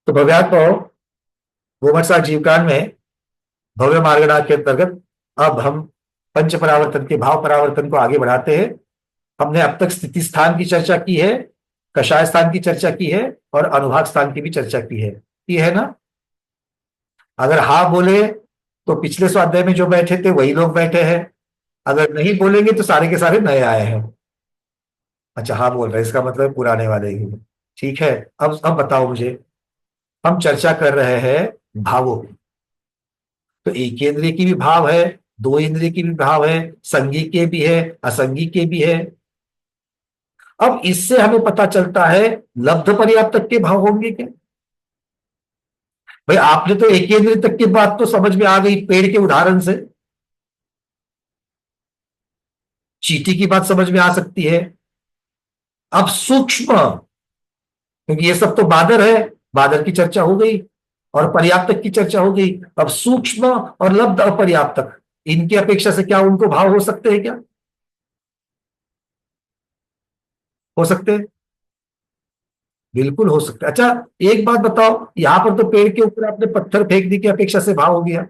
तो भव्यात्मा गोमत्सा जीवकांड में भव्य मार्गणा के अंतर्गत अब हम पंच परावर्तन के भाव परावर्तन को आगे बढ़ाते हैं। हमने अब तक स्थिति स्थान की चर्चा की है, कषाय स्थान की चर्चा की है और अनुभाग स्थान की भी चर्चा की है ना। अगर हाँ बोले तो पिछले स्वाध्याय में जो बैठे थे वही लोग बैठे हैं, अगर नहीं बोलेंगे तो सारे के सारे नए आए हैं। अच्छा हाँ बोल रहे हैं, इसका मतलब पुराने वाले ही हैं। ठीक है। अब बताओ मुझे, हम चर्चा कर रहे हैं भावों की। तो एक इंद्रिय की भी भाव है, दो इंद्रिय की भी भाव है, संगी के भी है, असंगी के भी है। अब इससे हमें पता चलता है लब्ध पर्याप्त तक के भाव होंगे क्या। भाई आपने तो एक इंद्रिय तक की बात तो समझ में आ गई पेड़ के उदाहरण से, चींटी की बात समझ में आ सकती है। अब सूक्ष्म, क्योंकि ये सब तो बादर है, बादर की चर्चा हो गई और पर्याप्तक की चर्चा हो गई। अब सूक्ष्म और लब्ध अपर्याप्तक, इनकी अपेक्षा से क्या उनको भाव हो सकते हैं क्या? हो सकते हैं, बिल्कुल हो सकता है। अच्छा एक बात बताओ, यहां पर तो पेड़ के ऊपर आपने पत्थर फेंकने की अपेक्षा से भाव हो गया,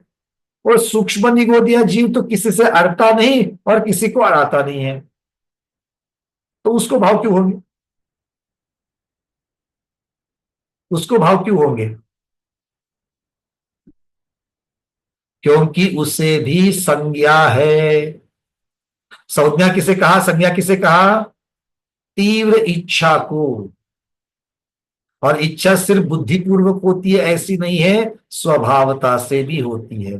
और सूक्ष्म निगोदिया जीव तो किसी से अड़ता नहीं और किसी को अड़ाता नहीं है, तो उसको भाव क्यों होंगे? उसको भाव क्यों होंगे? क्योंकि उसे भी संज्ञा है। संज्ञा किसे कहा, संज्ञा किसे कहा? तीव्र इच्छा को। और इच्छा सिर्फ बुद्धिपूर्वक होती है ऐसी नहीं है, स्वभावता से भी होती है।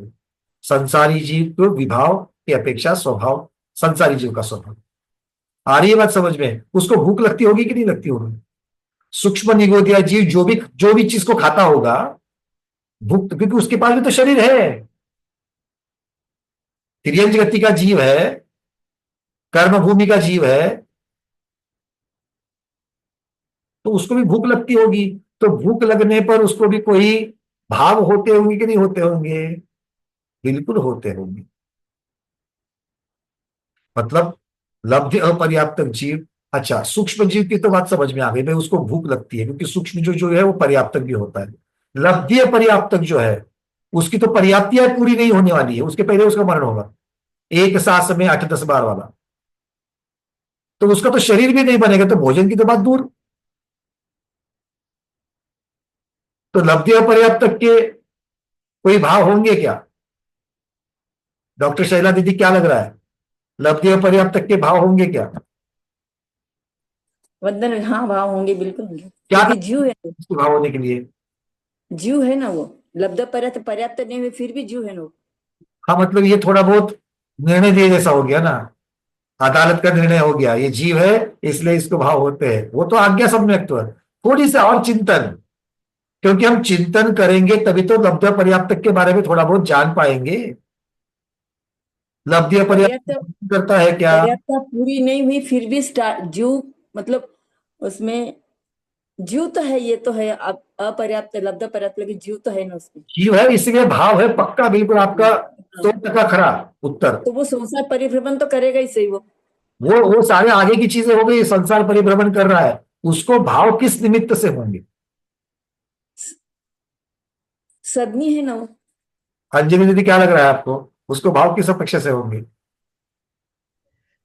संसारी जीव को विभाव की अपेक्षा स्वभाव, संसारी जीव का स्वभाव। आ रही है बात समझ में? उसको भूख लगती होगी कि नहीं लगती होगी? सूक्ष्म निगोदिया जीव जो भी चीज को खाता होगा, भूख, क्योंकि उसके पास भी तो शरीर है, तिर्यंज गति का जीव है, कर्म भूमि का जीव है, तो उसको भी भूख लगती होगी। तो भूख लगने पर उसको भी कोई भाव होते होंगे कि नहीं होते होंगे? बिल्कुल होते होंगे। मतलब लब्धि अपर्याप्त जीव। अच्छा सूक्ष्म जीव की तो बात समझ में आ गई, भाई उसको भूख लगती है क्योंकि सूक्ष्म जो है वो पर्याप्तक भी होता है। लब्धि अपर्याप्तक जो है उसकी तो पर्याप्तियां पूरी नहीं होने वाली है, उसके पहले उसका मरण होगा, एक सांस में 8-10 बार वाला। तो उसका तो शरीर भी नहीं बनेगा, तो भोजन की तो बात दूर। तो लब्धि अपर्याप्तक के कोई भाव होंगे क्या? डॉक्टर शैला दीदी क्या लग रहा है, लब्धि अपर्याप्तक के भाव होंगे क्या? वंदन, हाँ भाव होंगे, बिल्कुल होंगे, क्या क्योंकि जीव है। इसके भाव होने के लिए? जीव है ना वो, लब्ध पर्याप्त पर्याप्त नहीं हुए फिर भी जीव है ना वो। हाँ मतलब ये थोड़ा बहुत निर्णय दिए जैसा हो गया ना, अदालत का निर्णय हो गया, ये जीव है इसलिए इसको भाव होते हैं, वो तो आज्ञा सम्यक्त्व। थोड़ी सा और चिंतन, क्योंकि हम चिंतन करेंगे तभी तो लब्ध पर्याप्त के बारे में थोड़ा बहुत जान पाएंगे। लब्ध पर्याप्त पर्याप्त करता है क्या? पर्याप्तता पूरी नहीं हुई फिर भी जीव, मतलब उसमें जीव तो है, ये तो है। अब अपर्याप्त लब्ध पर्याप्त, लेकिन जीव तो है ना उसमें। जीव है इसलिए भाव है, पक्का बिल्कुल आपका हाँ, 100% खरा उत्तर। तो वो संसार परिभ्रमण तो करेगा ही सही वो। वो सारे आगे की चीजें हो गई, संसार परिभ्रमण कर रहा है, उसको भाव किस निमित्त से होंगे? सदनी है ना वो। अंजलि दीदी क्या लग रहा है आपको, उसको भाव किस अपेक्षा से होंगे?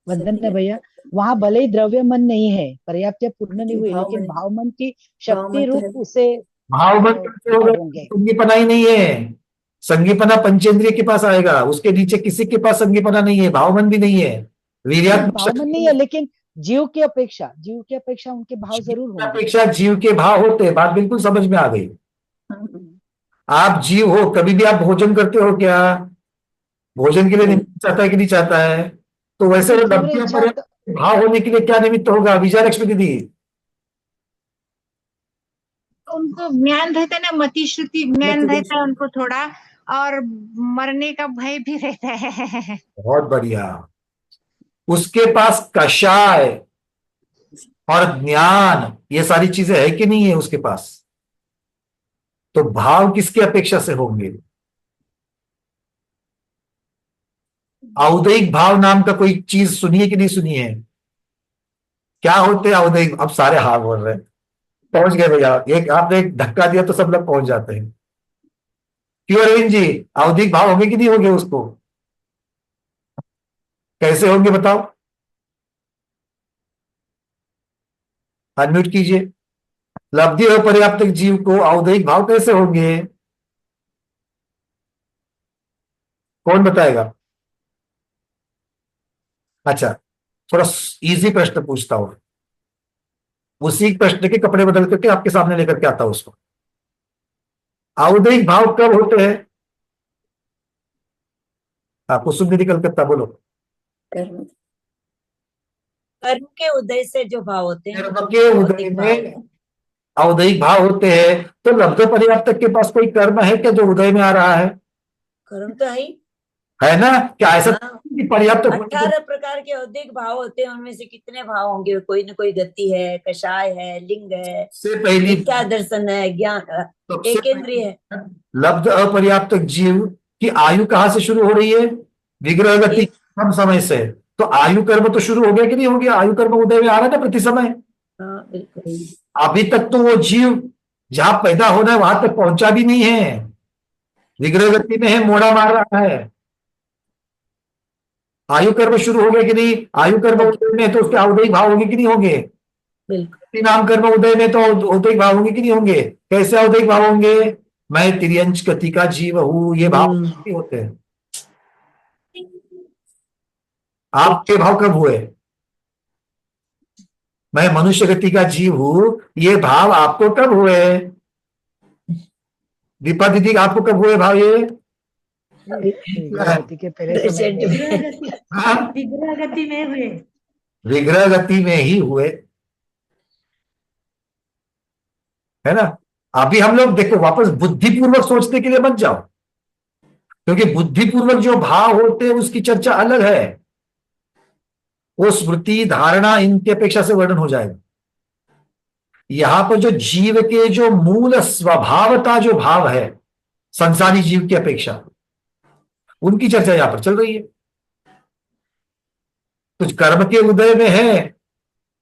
वंदन सदनी है भैया, वहां भले ही द्रव्य मन नहीं है, पर्याप्त या पूर्ण नहीं की हुई, भाव लेकिन मन, भाव मन की भाव शक्ति मन तो रूप है। उसे भाव मत कैसे होगा? भाव होंगे। संगीपना ही नहीं है, संगीपना पंचेंद्रिय के पास आएगा, उसके नीचे किसी के पास संगीपना नहीं है, भावमन भी नहीं है। नहीं, वीर्यात्मक भाव मन नहीं शक्ति है, लेकिन जीव की अपेक्षा उनके भाव जीव जरूर की होंगे। अपेक्षा जीव के भाव होते हैं, बात बिल्कुल समझ में आ गई। हाँ, आप जीव हो, कभी भी आप भोजन करते हो क्या? भोजन के लिए नहीं, निमित्त चाहता है कि नहीं चाहता है? तो वैसे नहीं, वो तीव्र लब्धि और इच्छा तो पर्याप्त भाव होने के लिए क्या निमित्त होगा विजय लक्ष्मी दीदी? उनको ज्ञान रहता है ना, मति श्रुति ज्ञान रहता है उनको थोड़ा, और मरने का भय भी रहता है। बहुत बढ़िया। उसके पास कषाय और ज्ञान ये सारी चीजें है कि नहीं है उसके पास? तो भाव किसकी अपेक्षा से होंगे? औदयिक भाव नाम का कोई चीज सुनिए कि नहीं सुनी है? क्या होते हैं औदयिक? अब सारे हाँ बोल रहे हैं। पहुंच गए भैया, एक आपने एक धक्का दिया तो सब लोग पहुंच जाते हैं। क्यों अरविंद जी, आवधिक भाव होंगे कि नहीं होंगे उसको? कैसे होंगे बताओ, अनम्यूट कीजिए। लब्धि और पर्याप्त जीव को आवधिक भाव कैसे होंगे, कौन बताएगा? अच्छा, थोड़ा इजी प्रश्न पूछता हूं, उसी प्रश्न के कपड़े बदल करके आपके सामने लेकर के आता हूं उसको। आवधिक भाव कब होते हैं? आपको सुन दीदी कलकत्ता बोलो। कर्म कर्म के उदय से जो भाव होते हैं कर्म के उदय भौतिक भाव में है। आवधिक भाव होते हैं, तो लब्ध पर्याप्त के पास कोई कर्म है क्या जो उदय में आ रहा है? कर्म तो है ना? क्या ऐसा हाँ, कि पर्याप्त 18 प्रकार के औद्योगिक भाव होते हैं, उनमें से कितने भाव होंगे? कोई न कोई गति है, कषाय है, लिंग है, से पहली मिथ्या दर्शन है, ज्ञान सबसे एकेंद्रिय है। लब्ध अपर्याप्त जीव की आयु कहां से शुरू हो रही है? विग्रह गति एक कम समय से। तो आयु कर्म तो शुरू हो गया कि नहीं हो गया? आयु कर्म उदय में आ रहा है ना प्रति समय। हाँ बिल्कुल। अभी तक तो वो जीव जहां पैदा होना है वहां तक पहुंचा भी नहीं है, विग्रह गति में है, मोड़ा मार रहा है। आयु कर्म शुरू हो गया कि नहीं? आयु कर्म उदय में है तो उसके औदयिक भाव होंगे कि नहीं होंगे? बिल्कुल नाम कर्म उदय में तो औदयिक भाव होंगे कि नहीं होंगे? कैसे औदयिक भाव होंगे? मैं तिर्यंच गति का जीव हूं, ये भाव नहीं होते हैं। आपके भाव कब हुए? मैं मनुष्य गति का जीव हूं, ये भाव आपको कब हुए? दीपा दीदी आपको कब हुए भाव ये? विग्रह गति के पहले समय प्रेजेंट में। में। हाँ, विग्रह गति में हुए। विग्रह गति में ही हुए, है ना? अभी हम लोग देखो वापस बुद्धिपूर्वक सोचने के लिए मत जाओ, क्योंकि बुद्धिपूर्वक जो भाव होते हैं उसकी चर्चा अलग है, वो स्मृति धारणा इनकी अपेक्षा से वर्णन हो जाएगा। यहां पर जो जीव के जो मूल स्वभावता जो भाव है संसारी जीव की अपेक्षा, उनकी चर्चा यहां पर चल रही है। कुछ कर्म के उदय में है,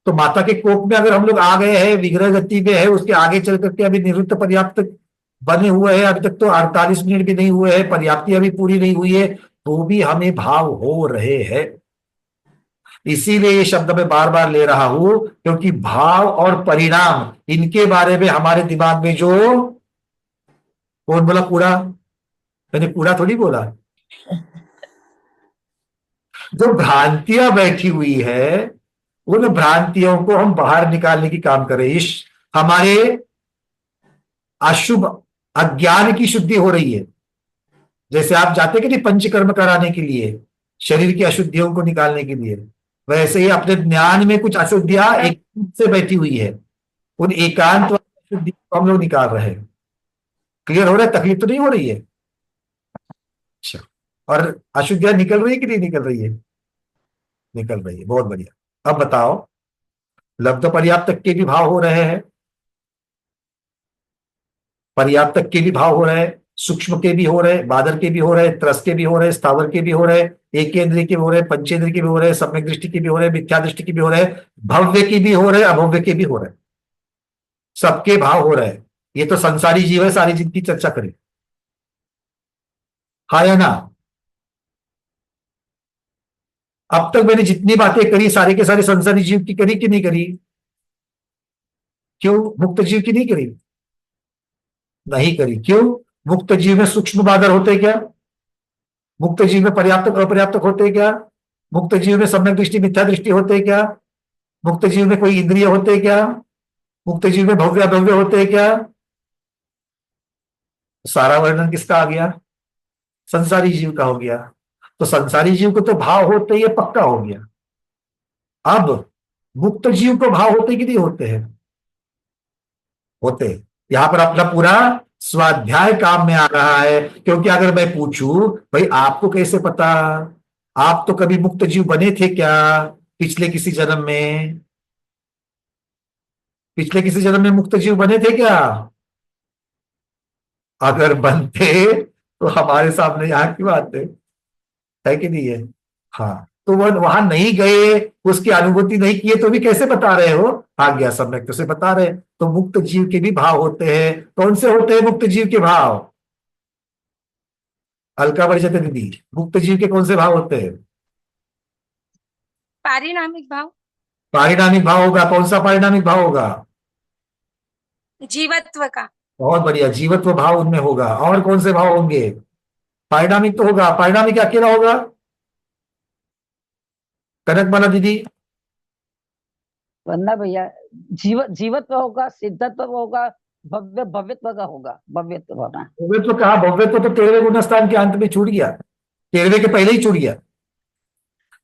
तो माता के कोख में अगर हम लोग आ गए हैं, विग्रह गति में है, उसके आगे चल करके अभी निवृत्त पर्याप्त बने हुए हैं, अभी तक तो 48 मिनट भी नहीं हुए हैं, पर्याप्ति अभी पूरी नहीं हुई है, तो भी हमें भाव हो रहे हैं। इसीलिए ये शब्द मैं बार बार ले रहा हूं, क्योंकि भाव और परिणाम इनके बारे में हमारे दिमाग में जो, कौन बोला कूड़ा? मैंने कूड़ा थोड़ी बोला। जो भ्रांतियां बैठी हुई है, उन भ्रांतियों को हम बाहर निकालने की काम करें। इस हमारे अशुभ अज्ञान की शुद्धि हो रही है। जैसे आप जाते कि नहीं पंचकर्म कराने के लिए, शरीर की अशुद्धियों को निकालने के लिए, वैसे ही अपने ज्ञान में कुछ अशुद्धियां एक से बैठी हुई है, उन एकांत अशुद्धि को हम लोग निकाल रहे हैं। क्लियर हो रहा है? तकलीफ तो नहीं हो रही है? अच्छा, और अशुद्धियां निकल रही है कि नहीं निकल रही है? निकल रही है, बहुत बढ़िया। अब बताओ, लब्ध पर्याप्त के भी भाव हो रहे हैं, पर्याप्त के भी भाव हो रहे हैं, सूक्ष्म के भी हो रहे हैं, बादर के भी हो रहे हैं, त्रस के भी हो रहे हैं, स्थावर के भी हो रहे हैं, एकेंद्रिय के भी हो रहे हैं, पंचेंद्रिय के भी हो रहे हैं, सम्यक दृष्टि के भी हो रहे हैं, मिथ्या दृष्टि के भी हो रहे हैं, भव्य के भी हो रहे हैं, अभव्य के भी हो रहे हैं, सबके भाव हो रहे हैं। ये तो संसारी जीव है, सारी जिनकी चर्चा करें, हाँ या ना? अब तक मैंने जितनी बातें करी सारे के सारे संसारी जीव की करी कि नहीं करी? क्यों मुक्त जीव की नहीं करी? नहीं करी। क्यों? मुक्त जीव में सूक्ष्म बादर होते क्या? मुक्त जीव में पर्याप्त अपर्याप्त होते क्या? मुक्त जीव में सम्यक दृष्टि मिथ्या दृष्टि होते क्या? मुक्त जीव में कोई इंद्रिय होते क्या? मुक्त जीव में भव्य अभव्य होते क्या? सारा वर्णन किसका आ गया? संसारी जीव का हो गया। तो संसारी जीव को तो भाव होते ही पक्का हो गया। अब मुक्त जीव को भाव होते कि नहीं होते हैं? होते। यहां पर अपना पूरा स्वाध्याय काम में आ रहा है, क्योंकि अगर मैं पूछूं भाई आपको कैसे पता, आप तो कभी मुक्त जीव बने थे क्या पिछले किसी जन्म में? पिछले किसी जन्म में मुक्त जीव बने थे क्या? अगर बनते तो हमारे सामने यहाँ की बात है कि नहीं है? हाँ, तो वह वहां नहीं गए, उसकी अनुभूति नहीं किए, तो भी कैसे बता रहे हो? आज्ञा सम्यक तो से बता रहे हैं। तो मुक्त जीव के भी भाव होते हैं। कौन से होते हैं मुक्त जीव के भाव? अलका परिचय दीदी, मुक्त जीव के कौन से भाव होते हैं? पारिणामिक भाव। पारिणामिक भाव होगा। कौन सा पारिणामिक भाव होगा? जीवत्व का। बहुत बढ़िया, जीवत्व भाव उनमें होगा। और कौन से भाव होंगे? पारिणामिक तो होगा। पारिणामिक अकेला होगा? कनकमाला दीदी, वरना भैया जीवत्व होगा, सिद्धत्व होगा, भव्यत्व का होगा, भव्यत्व होगा। भव्यत्व कहा? भव्यत्व तो 13वें गुणस्थान के अंत में छूट गया, 13वें के पहले ही छूट गया।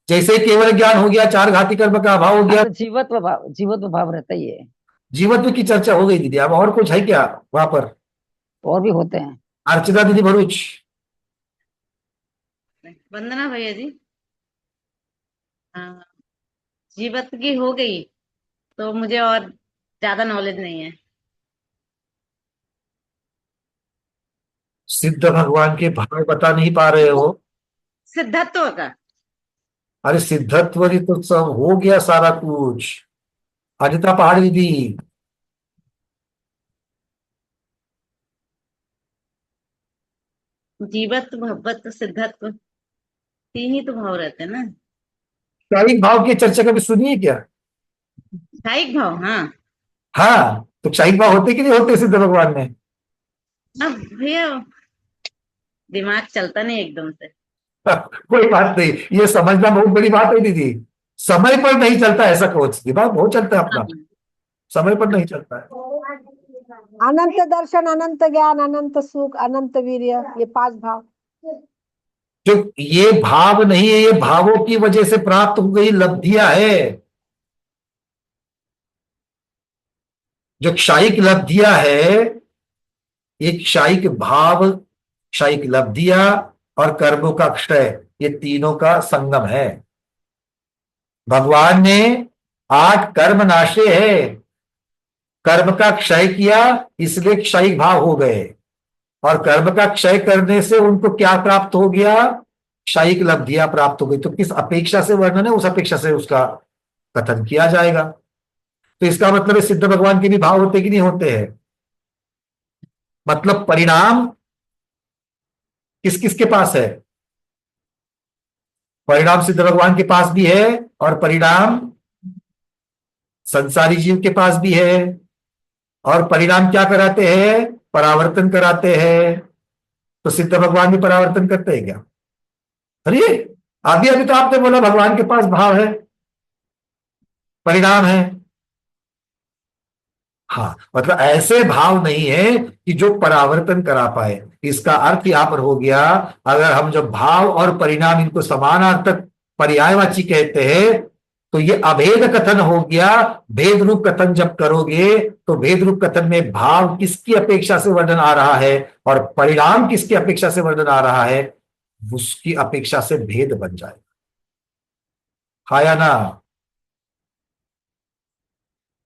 जैसे ही केवल ज्ञान हो गया, चार घाती कर्म का अभाव हो गया, तो जीवत्व भाव रहता ही है। जीवत्व की चर्चा हो गई दीदी। अब और कुछ है क्या वहां पर? और भी होते हैं। अर्चिता दीदी भरूच, वंदना भैया जी। हाँ, जीवत्व की हो गई, तो मुझे और ज्यादा नॉलेज नहीं है। सिद्ध भगवान के भाव बता नहीं पा रहे हो? सिद्धत्व का। अरे सिद्धत्व ही तो सब हो गया सारा कुछ। अनिता पहाड़ दीदी, जीवत्व, भव्यत्व, सिद्धत्व, तीन ही तो भाव रहते हैं ना। क्षयिक भाव की चर्चा कभी सुनिए क्या? क्षयिक भाव, हाँ। हाँ, तो क्षयिक भाव होते कि नहीं होते सिद्ध भगवान में? अब भैया दिमाग चलता नहीं एकदम से। कोई बात नहीं, ये समझना बहुत बड़ी बात है दीदी। समय पर नहीं चलता ऐसा कोच, दिमाग बहुत चलता है अपना, समय पर नहीं चलता है। अनंत दर्शन, अनंत ज्ञान, अनंत सुख, अनंत वीर्य, ये 5 भाव। जो ये भाव नहीं है, ये भावों की वजह से प्राप्त हो गई लब्धियां है। जो क्षयिक लब्धियां है, ये क्षयिक भाव, क्षयिक लब्धियां और कर्मों का क्षय, ये तीनों का संगम है। भगवान ने 8 कर्म नाशे है, कर्म का क्षय किया, इसलिए क्षयिक भाव हो गए। और कर्म का क्षय करने से उनको क्या प्राप्त हो गया? क्षयिक लब्धियां प्राप्त हो गई। तो किस अपेक्षा से वर्णन है, उस अपेक्षा से उसका कथन किया जाएगा। तो इसका मतलब है सिद्ध भगवान के भी भाव होते कि नहीं होते हैं? मतलब परिणाम किस किस के पास है? परिणाम सिद्ध भगवान के पास भी है, और परिणाम संसारी जीव के पास भी है। और परिणाम क्या कराते हैं? परावर्तन कराते हैं। तो सिद्ध भगवान भी परावर्तन करते हैं क्या? अरे अभी अभी तो आपने बोला भगवान के पास भाव है, परिणाम है। हाँ, मतलब ऐसे भाव नहीं है कि जो परावर्तन करा पाए। इसका अर्थ यहां पर हो गया, अगर हम जब भाव और परिणाम इनको समानार्थक पर्यायवाची कहते हैं, तो ये अभेद कथन हो गया। भेद रूप कथन जब करोगे, तो भेद रूप कथन में भाव किसकी अपेक्षा से वर्णन आ रहा है और परिणाम किसकी अपेक्षा से वर्णन आ रहा है, उसकी अपेक्षा से भेद बन जाएगा। हाँ या ना?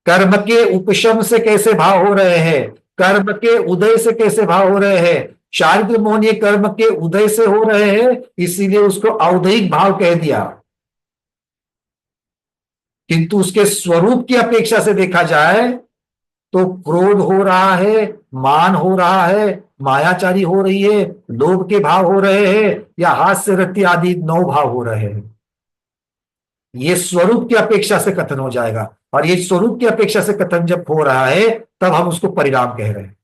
कर्म के उपशम से कैसे भाव हो रहे हैं, कर्म के उदय से कैसे भाव हो रहे हैं? चारित्र मोहन ये कर्म के उदय से हो रहे हैं, इसीलिए उसको औदयिक भाव कह दिया। किंतु उसके स्वरूप की अपेक्षा से देखा जाए तो क्रोध हो रहा है, मान हो रहा है, मायाचारी हो रही है, लोभ के भाव हो रहे हैं, या हास्य रति आदि 9 भाव हो रहे हैं। ये स्वरूप की अपेक्षा से कथन हो जाएगा। और ये स्वरूप की अपेक्षा से कथन जब हो रहा है, तब हम उसको परिणाम कह रहे हैं।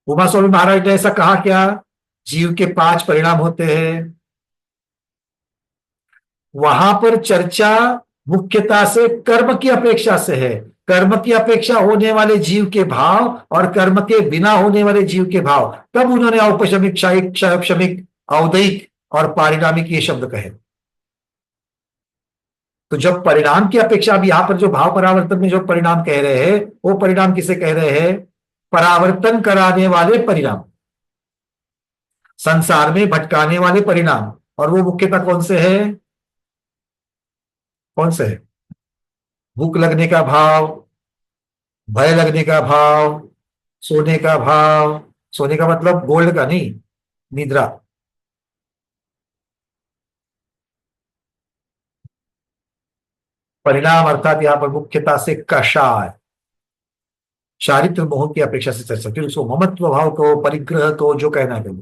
उमा स्वामी महाराज ने ऐसा कहा क्या? जीव के 5 परिणाम होते हैं। वहां पर चर्चा मुख्यता से कर्म की अपेक्षा से है। कर्म की अपेक्षा होने वाले जीव के भाव और कर्म के बिना होने वाले जीव के भाव, तब उन्होंने औपशमिक, क्षयिक, क्षयक्षमिक, औदयिक और पारिणामिक ये शब्द कहे। तो जब परिणाम की अपेक्षा, अब यहां पर जो भाव परावर्तन में जो परिणाम कह रहे हैं, वो परिणाम किसे कह रहे हैं? परावर्तन कराने वाले परिणाम, संसार में भटकाने वाले परिणाम। और वो मुख्यतः कौन से है? कौन से है? भूख लगने का भाव, भय लगने का भाव, सोने का भाव, सोने का मतलब गोल्ड का नहीं, निद्रा, परिणाम अर्थात यहां पर मुख्यता से कषाय, चारित्र मोह की अपेक्षा से चर्चा, फिर उसको ममत्व भाव को, परिग्रह को, जो कहना है,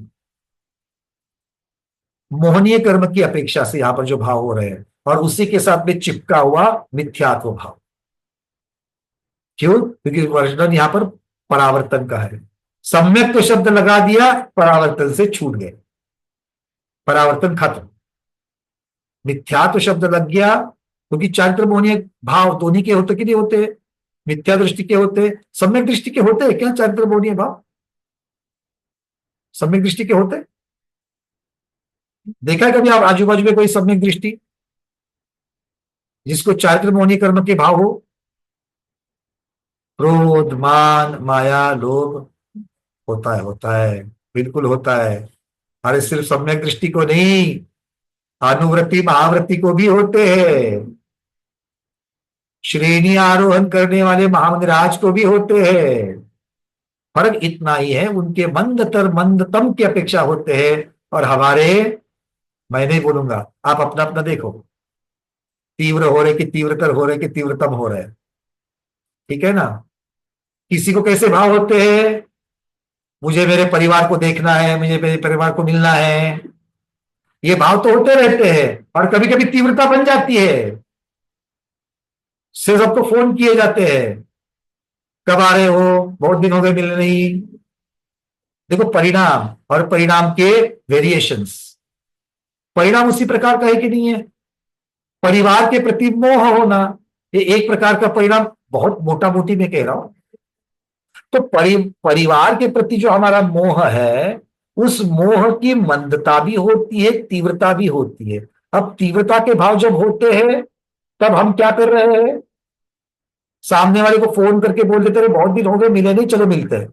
मोहनीय कर्म की अपेक्षा से यहां पर जो भाव हो रहे हैं, और उसी के साथ में चिपका हुआ मिथ्यात्व भाव। क्यों? क्योंकि वर्णन यहां पर परावर्तन का है। सम्यक तो शब्द लगा दिया, परावर्तन से छूट गए, परावर्तन खत्म। मिथ्यात्व शब्द लग गया, क्योंकि चारित्र मोहनीय भाव दोनों के होते कि नहीं होते? मिथ्या दृष्टि के होते, सम्यक दृष्टि के होते हैं क्या चारित्र मोहनीय भाव? सम्यक दृष्टि के होते? देखा है कभी आप आजू बाजू में कोई सम्यक दृष्टि जिसको चारित्र मोहनीय कर्म के भाव हो? क्रोध, मान, माया, लोभ, होता है, बिल्कुल होता है। अरे सिर्फ सम्यक दृष्टि को नहीं, अनुवृत्ति महावृत्ति को भी होते हैं। श्रेणी आरोहण करने वाले महामंदिराज को भी होते हैं। फर्क इतना ही है, उनके मंदतर मंदतम की अपेक्षा होते हैं, और हमारे, मैं नहीं बोलूंगा, आप अपना अपना देखो, तीव्र हो रहे कि तीव्रतर हो रहे कि तीव्रतम हो रहे, ठीक है ना? किसी को कैसे भाव होते हैं? मुझे मेरे परिवार को देखना है, मुझे मेरे परिवार को मिलना है, ये भाव तो होते रहते हैं, और कभी कभी तीव्रता बन जाती है, से सबको फोन किए जाते हैं, कब आ रहे हो, बहुत दिन हो गए मिलने नहीं। देखो परिणाम और परिणाम के वेरिएशंस, परिणाम उसी प्रकार का है कि नहीं है? परिवार के प्रति मोह होना, ये एक प्रकार का परिणाम, बहुत मोटा मोटी में कह रहा हूं। तो परिवार के प्रति जो हमारा मोह है, उस मोह की मंदता भी होती है, तीव्रता भी होती है। अब तीव्रता के भाव जब होते हैं, तब हम क्या कर रहे हैं? सामने वाले को फोन करके बोल देते रहे, बहुत दिन हो गए मिले नहीं, चलो मिलते हैं,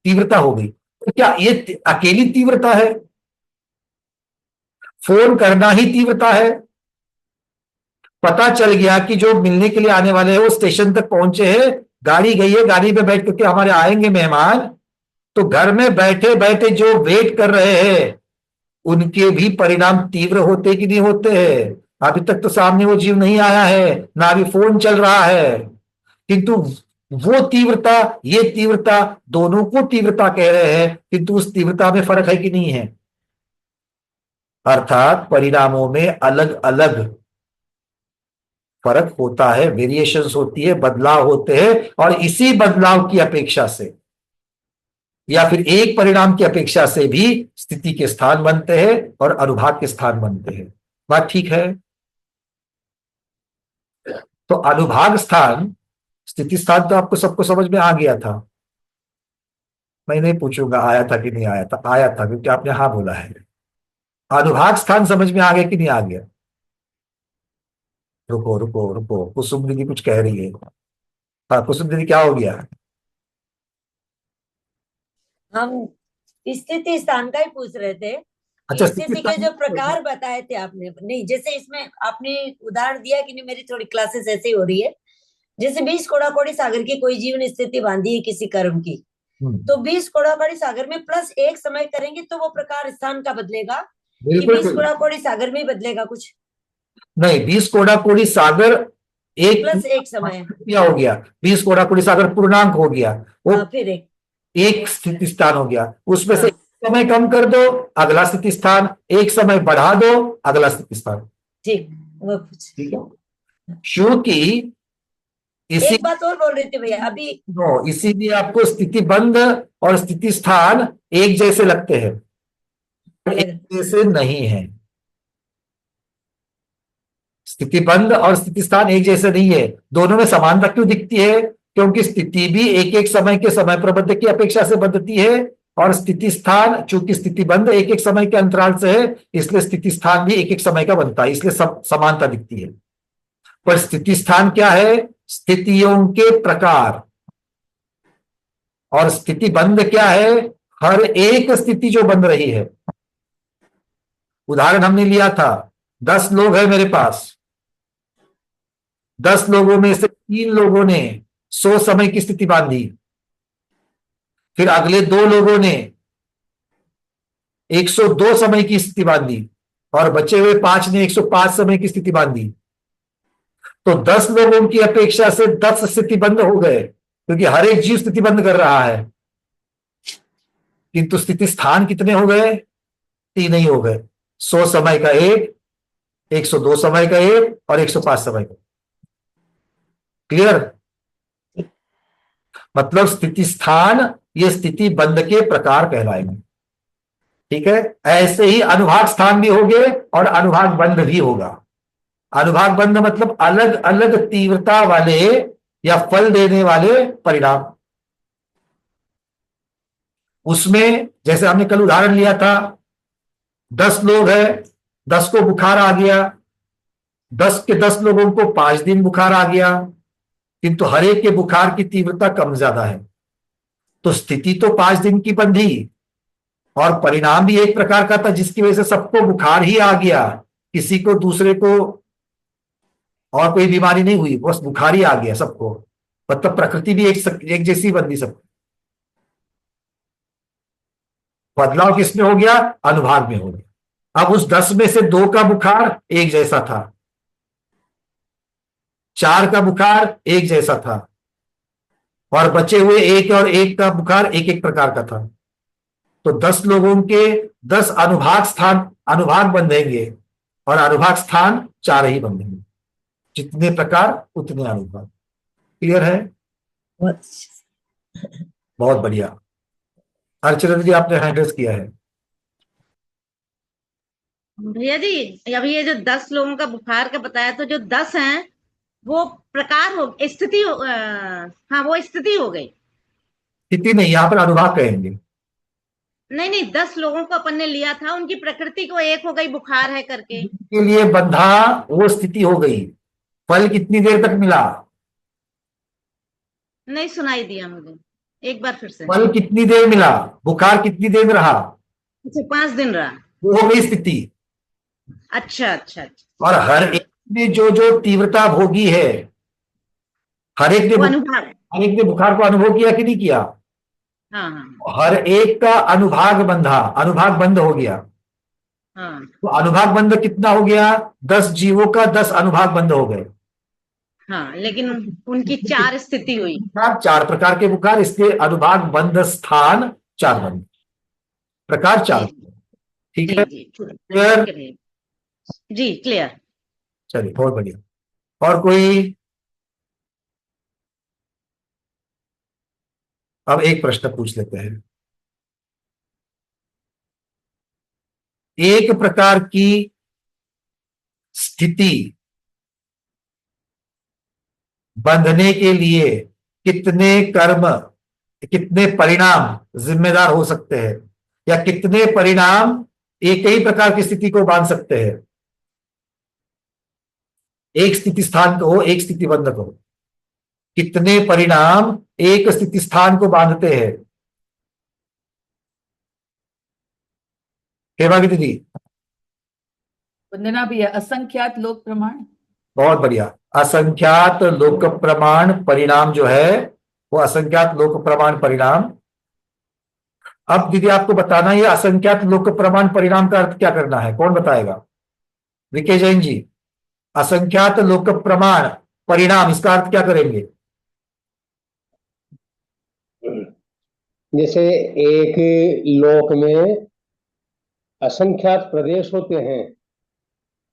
तीव्रता हो गई। तो क्या ये अकेली तीव्रता है? फोन करना ही तीव्रता है? पता चल गया कि जो मिलने के लिए आने वाले हैं वो स्टेशन तक पहुंचे हैं, गाड़ी गई है, गाड़ी में बैठ करके हमारे आएंगे मेहमान, तो घर में बैठे बैठे जो वेट कर रहे हैं, उनके भी परिणाम तीव्र होते कि नहीं होते हैं? अभी तक तो सामने वो जीव नहीं आया है, ना अभी फोन चल रहा है, किंतु वो तीव्रता, ये तीव्रता, दोनों को तीव्रता कह रहे हैं, किंतु उस तीव्रता में फर्क है कि नहीं है? अर्थात परिणामों में अलग अलग फर्क होता है, वेरिएशंस होती है, बदलाव होते हैं, और इसी बदलाव की अपेक्षा से या फिर एक परिणाम की अपेक्षा से भी स्थिति के स्थान बनते हैं और अनुभाग के स्थान बनते हैं। बात ठीक है? तो अनुभाग स्थान, स्थिति स्थान तो आपको सबको समझ में आ गया था, मैं नहीं पूछूंगा आया था कि नहीं आया था, आया था क्योंकि आपने हाँ बोला है। अनुभाग स्थान समझ में आ गया कि नहीं आ गया? रुको रुको रुको, कुसुम दीदी कुछ कह रही है। हाँ कुसुम दीदी, क्या हो गया? हम स्थिति स्थान का ही पूछ रहे थे। अच्छा, स्थिति के जो प्रकार बताए थे आपने, नहीं जैसे इसमें आपने उदाहरण दिया कि नहीं, मेरी थोड़ी क्लासेस ऐसे ही हो रही है, जैसे 20 कोड़ा कोड़ी सागर की कोई जीवन स्थिति बांधी है किसी कर्म की, तो 20 कोड़ा कोड़ी सागर में प्लस एक समय करेंगे तो वो प्रकार स्थान का बदलेगा कि 20 कोड़ा कोड़ी सागर में ही बदलेगा कुछ? नहीं, 20 कोड़ा कोड़ी सागर एक प्लस एक समय क्या हो गया? 20 कोड़ा कोड़ी सागर पूर्णांक हो गया, वो फिर एक स्थिति स्थान हो गया, उसमें से समय कम कर दो, अगला स्थिति स्थान, एक समय बढ़ा दो, अगला स्थिति स्थान। ठीक, वो ठीक है, क्योंकि इसी एक बात और बोल रही थी भैया अभी, इसीलिए आपको स्थिति बंध और स्थिति स्थान एक जैसे लगते हैं, एक जैसे नहीं है। स्थिति बंध और स्थिति स्थान एक जैसे नहीं है, दोनों में समानता क्यों दिखती है? क्योंकि स्थिति भी एक एक समय के समय प्रबंध की अपेक्षा से बदलती है, और स्थिति स्थान चूंकि स्थिति बंध एक एक समय के अंतराल से है, इसलिए स्थिति स्थान भी एक एक समय का बनता है, इसलिए सब समानता दिखती है। पर स्थिति स्थान क्या है? स्थितियों के प्रकार। और स्थिति बंध क्या है? हर एक स्थिति जो बन रही है। उदाहरण हमने लिया था, 10 लोग हैं मेरे पास, 10 लोगों में से 3 लोगों ने 100 समय की स्थिति बांधी, फिर अगले 2 लोगों ने 102 समय की स्थिति बांधी, और बचे हुए 5 ने 105 समय की स्थिति बांधी। तो 10 लोगों की अपेक्षा से 10 स्थितिबंध हो गए, क्योंकि हर एक जीव स्थितिबंध कर रहा है। किंतु स्थिति स्थान कितने हो गए? 3 ही हो गए। 100 समय का एक, 102 समय का एक और 105 समय का। क्लियर? मतलब स्थिति स्थान ये स्थिति बंध के प्रकार कहलाएंगे। ठीक है, ऐसे ही अनुभाग स्थान भी होंगे और अनुभाग बंध भी होगा। अनुभाग बंध मतलब अलग अलग तीव्रता वाले या फल देने वाले परिणाम। उसमें जैसे हमने कल उदाहरण लिया था, 10 लोग हैं, 10 को बुखार आ गया, 10 के 10 लोगों को 5 दिन बुखार आ गया, किंतु हर एक के बुखार की तीव्रता कम ज्यादा है। तो स्थिति तो 5 दिन की बंधी और परिणाम भी एक प्रकार का था, जिसकी वजह से सबको बुखार ही आ गया, किसी को दूसरे को और कोई बीमारी नहीं हुई, बस बुखार ही आ गया सबको। मतलब प्रकृति भी एक जैसी बंदी सबको। बदलाव किसमें हो गया? अनुभाग में हो गया। अब उस 10 में से 2 का बुखार एक जैसा था, 4 का बुखार एक जैसा था, और बचे हुए 1 और 1 का बुखार एक एक प्रकार का था। तो 10 लोगों के 10 अनुभाग बंधेंगे और अनुभाग स्थान 4 ही बंधेंगे। जितने प्रकार उतने अनुभाग। क्लियर है? बहुत बढ़िया। अर्चना जी आपने हैंड रेज किया है। भैया जी, अभी ये जो 10 लोगों का बुखार का बताया, तो जो 10 हैं वो प्रकार हो, स्थिति हो, हाँ वो स्थिति हो गई। स्थिति नहीं, यहाँ पर अनुभाग कहेंगे। नहीं, 10 लोगों को अपन ने लिया था, उनकी प्रकृति को एक हो गई, बुखार है करके। के लिए बंधा वो स्थिति हो गई। फल कितनी देर तक मिला? नहीं सुनाई दिया मुझे, एक बार फिर से। फल कितनी देर मिला? बुखार कितनी देर में रहा? अच्छा, 5 दिन रहा। वो हो गई स्थिति। अच्छा। और हर एक ने जो जो तीव्रता भोगी है, हर एक वो ने अनुभाग। हर एक ने बुखार को अनुभव किया कि नहीं किया? हाँ। हर एक का अनुभाग बंधा, अनुभाग बंद हो गया। हाँ। तो अनुभाग बंद कितना हो गया? 10 जीवों का 10 अनुभाग बंद हो गए। हाँ, लेकिन उनकी 4 स्थिति हुई। 4 प्रकार के बुखार, इसके अनुभाग बंद स्थान 4 बंद, प्रकार 4। ठीक है, क्लियर? जी क्लियर। चलिए बहुत बढ़िया। और कोई? अब एक प्रश्न पूछ लेते हैं। एक प्रकार की स्थिति बंधने के लिए कितने कर्म, कितने परिणाम जिम्मेदार हो सकते हैं, या कितने परिणाम एक ही प्रकार की स्थिति को बांध सकते हैं? एक स्थिति स्थान को हो, एक स्थिति बंध को, कितने परिणाम एक स्थिति स्थान को बांधते हैं? हेमांगी दीदी। वंदना भैया, असंख्यात लोक प्रमाण। बहुत बढ़िया। असंख्यात लोक प्रमाण परिणाम जो है वो असंख्यात लोक प्रमाण परिणाम। अब दीदी आपको बताना है असंख्यात लोक प्रमाण परिणाम का अर्थ क्या करना है, कौन बताएगा? विके जैन जी। असंख्यात लोक प्रमाण परिणाम, इसका अर्थ क्या करेंगे? जैसे एक लोक में असंख्यात प्रदेश होते हैं,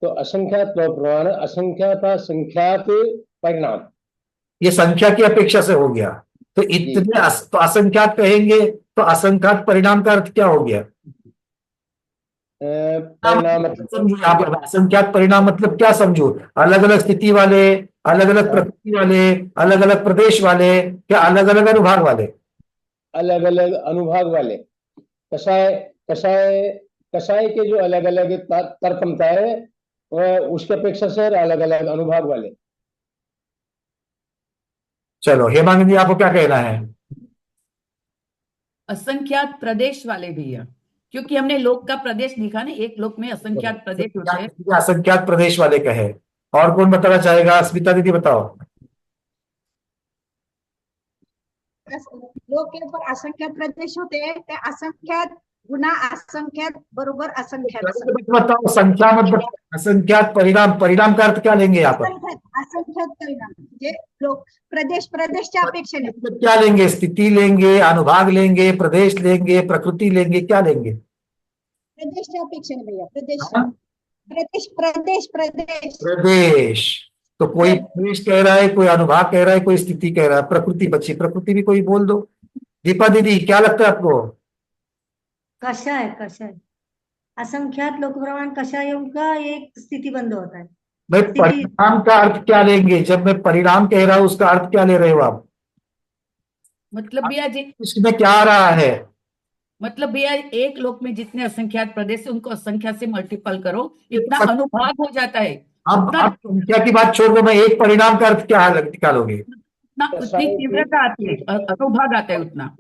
तो असंख्यात लोक प्रमाण, असंख्यात संख्यात परिणाम। ये संख्या की अपेक्षा से हो गया, तो इतने तो असंख्यात कहेंगे, तो असंख्यात परिणाम का अर्थ क्या हो गया? परिणाम असंख्यात परिणाम मतलब क्या समझो? अलग अलग स्थिति वाले, अलग अलग प्रकृति वाले, अलग अलग प्रदेश वाले, क्या अलग अलग अनुभाग वाले? अलग अलग अनुभाग वाले। कसाय के जो अलग अलग तरकमता है, उसके अपेक्षा से अलग अलग अनुभाग वाले। चलो हेमांगी जी आपको क्या कहना है? असंख्यात प्रदेश वाले भैया, क्योंकि हमने लोक का प्रदेश लिखा ना, एक लोक में असंख्यात प्रदेश होते हैं। असंख्यात प्रदेश वाले कहे। और कौन बताना चाहेगा? स्मिता दीदी बताओ। लोक के ऊपर असंख्यात प्रदेश होते हैं, ते असंख्यात गुना असंख्यात बरोबर असंख्यात बताओ, संख्या मत बताओ, असंख्यात परिणाम, परिणाम का अर्थ क्या लेंगे यहाँ पर? असंख्यात परिणाम म्हणजे लोक प्रदेशच्या अपेक्षेने मतलब क्या लेंगे? स्थिति लेंगे, अनुभाग लेंगे, प्रदेश लेंगे, प्रकृति लेंगे, क्या लेंगे? प्रदेशच्या अपेक्षेने भैया प्रदेश हाँ? प्रदेश प्रदेश प्रदेश प्रदेश। तो कोई प्रदेश कह रहा है, कोई अनुभाग कह रहा है, कोई स्थिति कह रहा है, प्रकृति बची, प्रकृति भी कोई बोल दो। दीपा दीदी, क्या लगता है आपको? कषाय असंख्यात लोकप्रमाण कषाय का एक स्थिति बंद होता है। भाई स्थिति परिणाम का अर्थ क्या लेंगे? जब मैं परिणाम कह रहा हूं उसका अर्थ क्या ले रहे हो आप? मतलब भैया जी, इसमें क्या आ रहा है? मतलब भैया एक लोक में जितने असंख्यात प्रदेश है उनको असंख्या से मल्टीपल करो, इतना अनुभाग हो जाता है। अब उतना आप संख्या की बात छोड़ दो, मैं एक परिणाम का अर्थ क्या निकालोगे? उतनी तीव्रता आती है, अनुभाग आता है उतना।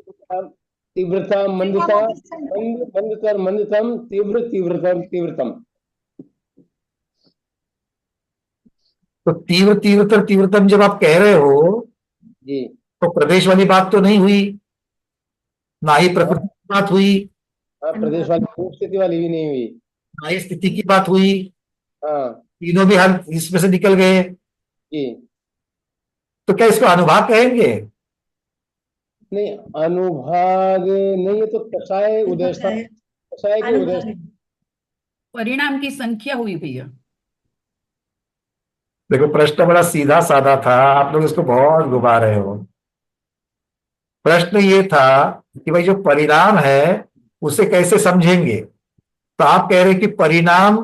तीव्रता, मंदता, मंदतर मंदतम, तीव्र तीव्रतम तीव्रतम। तो तीव्र तीव्रतर तीव्रतम जब आप कह रहे हो जी, तो प्रदेश वाली बात तो नहीं हुई, ना ही प्रकृति की बात हुई, हाँ, प्रदेश वाली स्थिति वाली भी नहीं हुई। ना ही स्थिति की बात हुई, हाँ तीनों भी हल इसमें से निकल गए। जी, तो क्या इसको अनुभाग कहेंगे? नहीं अनुभाग नहीं, ये तो कषाय उदयस्था, कषाय के उदय। परिणाम की संख्या हुई भैया। देखो, प्रश्न बड़ा सीधा साधा था, आप लोग इसको बहुत घुमा रहे हो। प्रश्न ये था कि भाई जो परिणाम है उसे कैसे समझेंगे। तो आप कह रहे हैं कि परिणाम,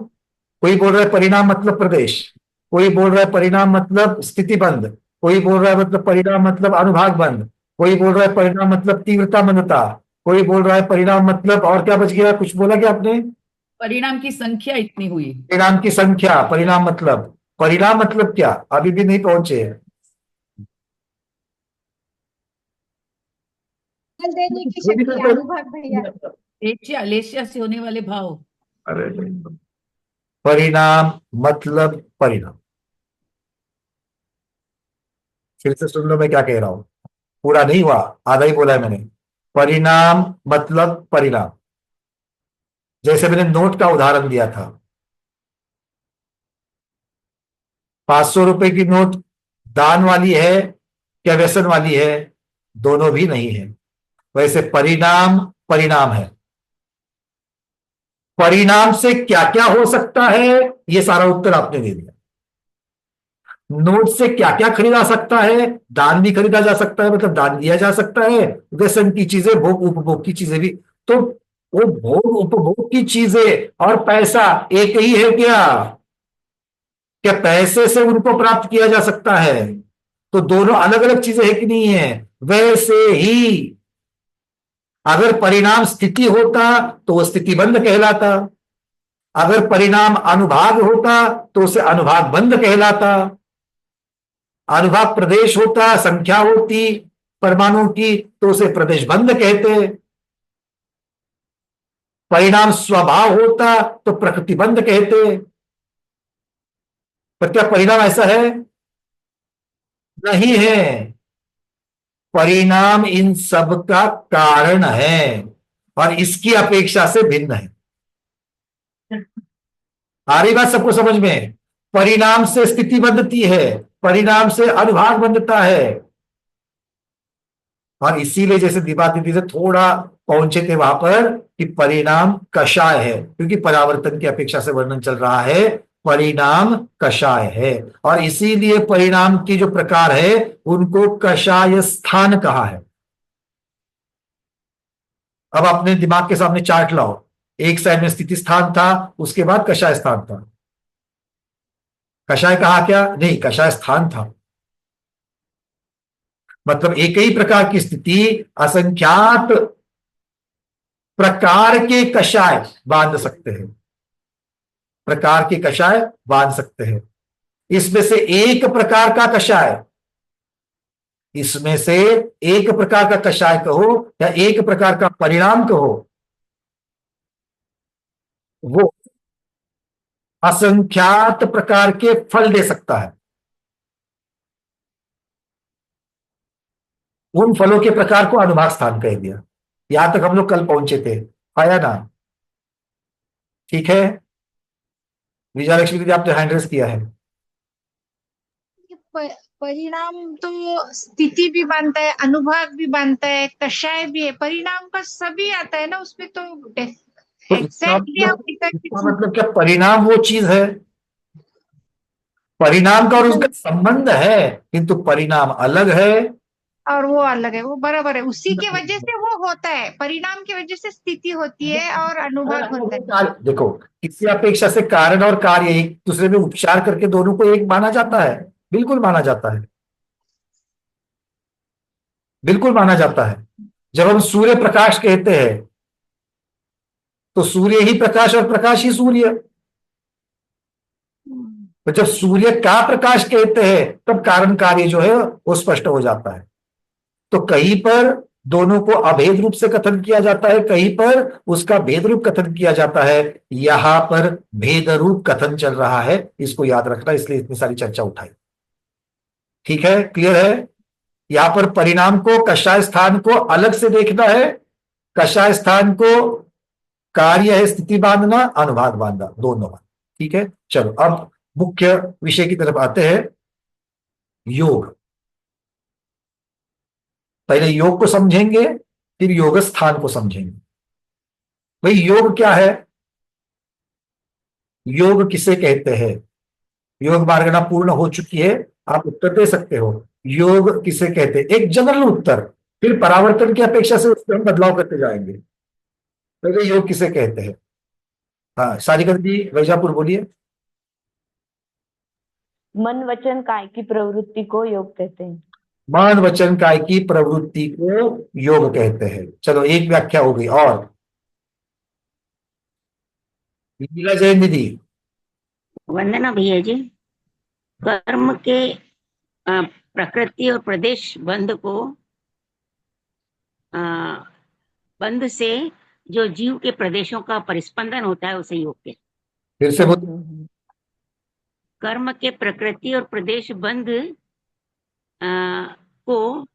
कोई बोल रहा है परिणाम मतलब प्रदेश, कोई बोल रहा है परिणाम मतलब स्थिति बंद, कोई बोल रहा है मतलब परिणाम मतलब अनुभाग बंद, कोई बोल रहा है परिणाम मतलब तीव्रता मंदता, कोई बोल रहा है परिणाम मतलब, और क्या बच गया? कुछ बोला क्या आपने? परिणाम की संख्या इतनी हुई। परिणाम की संख्या। परिणाम मतलब क्या? अभी भी नहीं पहुंचे हैं। फल देने की शक्ति अनुभाग भैया। एशिया से होने वाले भाव। अरे परिणाम मतलब परिणाम, फिर से सुन लो मैं क्या कह रहा हूं, पूरा नहीं हुआ, आधा ही बोला है मैंने। परिणाम मतलब परिणाम। जैसे मैंने नोट का उदाहरण दिया था, 500 रुपए की नोट दान वाली है क्या व्यसन वाली है? दोनों भी नहीं है। वैसे परिणाम परिणाम है। परिणाम से क्या क्या हो सकता है, ये सारा उत्तर आपने दे दिया। नोट से क्या क्या खरीदा सकता है? दान भी खरीदा जा सकता है, मतलब दान दिया जा सकता है, व्यसन की चीजें, भोग उपभोग की चीजें भी। तो वो भोग उपभोग की चीजें और पैसा एक ही है क्या? क्या पैसे से उनको प्राप्त किया जा सकता है? तो दोनों अलग अलग चीजें है कि नहीं है? वैसे ही अगर परिणाम स्थिति होता तो वो स्थिति बंद कहलाता, अगर परिणाम अनुभाग होता तो उसे अनुभाग बंद कहलाता, अनुभाग प्रदेश होता, संख्या होती परमाणु की, तो उसे प्रदेश बंद कहते, परिणाम स्वभाव होता तो प्रकृति बंद कहते। पर क्या परिणाम ऐसा है? नहीं है। परिणाम इन सब का कारण है और इसकी अपेक्षा से भिन्न है। आ रही बात सबको समझ में? परिणाम से स्थिति बंधती है, परिणाम से अनुभाग बंधता है। और इसीलिए जैसे दीपा दीदी से थोड़ा पहुंचे थे वहां पर कि परिणाम कषाय है, क्योंकि परावर्तन की अपेक्षा से वर्णन चल रहा है, परिणाम कषाय है। और इसीलिए परिणाम की जो प्रकार है उनको कषाय स्थान कहा है। अब अपने दिमाग के सामने चार्ट लाओ, एक साइड में स्थिति स्थान था, उसके बाद कषाय स्थान था। कषाय कहा क्या? नहीं, कषाय स्थान था। मतलब एक ही प्रकार की स्थिति असंख्यात प्रकार के कषाय बांध सकते हैं, प्रकार के कषाय बांध सकते हैं। इसमें से एक प्रकार का कषाय, इसमें से एक प्रकार का कषाय कहो या एक प्रकार का परिणाम कहो, वो असंख्यात प्रकार के फल दे सकता है। उन फलों के प्रकार को अनुभाग स्थान कह दिया। यहां तक हम लोग कल पहुंचे थे। आया ना? ठीक है, विजया लक्ष्मी दीदी आपने हैंड रेस किया है। परिणाम तो स्थिति भी मानता है, अनुभाग भी मानता है, कषाय भी है, परिणाम का सभी आता है ना उसमें तो तो एग्जैक्टली आप इसका मतलब क्या परिणाम वो चीज है? परिणाम का और उसका संबंध है, किंतु परिणाम अलग है। और वो अलग है, वो बराबर है, उसी की वजह से वो होता है, परिणाम की वजह से स्थिति होती है और अनुभाग होता है। देखो, किसी अपेक्षा से कारण और कार्य एक दूसरे में उपचार करके दोनों को एक माना जाता है, बिल्कुल माना जाता है, बिल्कुल माना जाता है। जब हम सूर्य प्रकाश कहते हैं तो सूर्य ही प्रकाश और प्रकाश ही सूर्य। तो जब सूर्य का प्रकाश कहते हैं तब कारण कार्य जो है वो स्पष्ट हो जाता है। तो कहीं पर दोनों को अभेद रूप से कथन किया जाता है, कहीं पर उसका भेद रूप कथन किया जाता है। यहां पर भेद रूप कथन चल रहा है, इसको याद रखना, इसलिए इतनी सारी चर्चा उठाई। ठीक है, क्लियर है? यहां पर परिणाम को, कषाय स्थान को अलग से देखना है। कषाय स्थान को कार्य है स्थिति बांधना, अनुभाग बांधना, दोनों बांधना। ठीक है, चलो अब मुख्य विषय की तरफ आते हैं, योग। पहले योग को समझेंगे, फिर योग स्थान को समझेंगे। भाई योग क्या है? योग किसे कहते हैं? योग मार्गना पूर्ण हो चुकी है, आप उत्तर दे सकते हो। योग किसे कहते हैं? एक जनरल उत्तर, फिर परावर्तन की अपेक्षा से उसमें हम बदलाव करते जाएंगे। पहले योग किसे कहते हैं? हाँ, सारिका जी वैजापुर बोलिए। मन वचन काय की प्रवृत्ति को योग कहते हैं। मन वचन काय की प्रवृत्ति को योग कहते हैं। चलो एक व्याख्या हो गई। और लीला जैन दीदी। वंदना भैया जी, कर्म के प्रकृति और प्रदेश बंध को बंध से जो जीव के प्रदेशों का परिस्पंदन होता है उसे योग कहते हैं। फिर से बोल। कर्म के प्रकृति और प्रदेश बंध को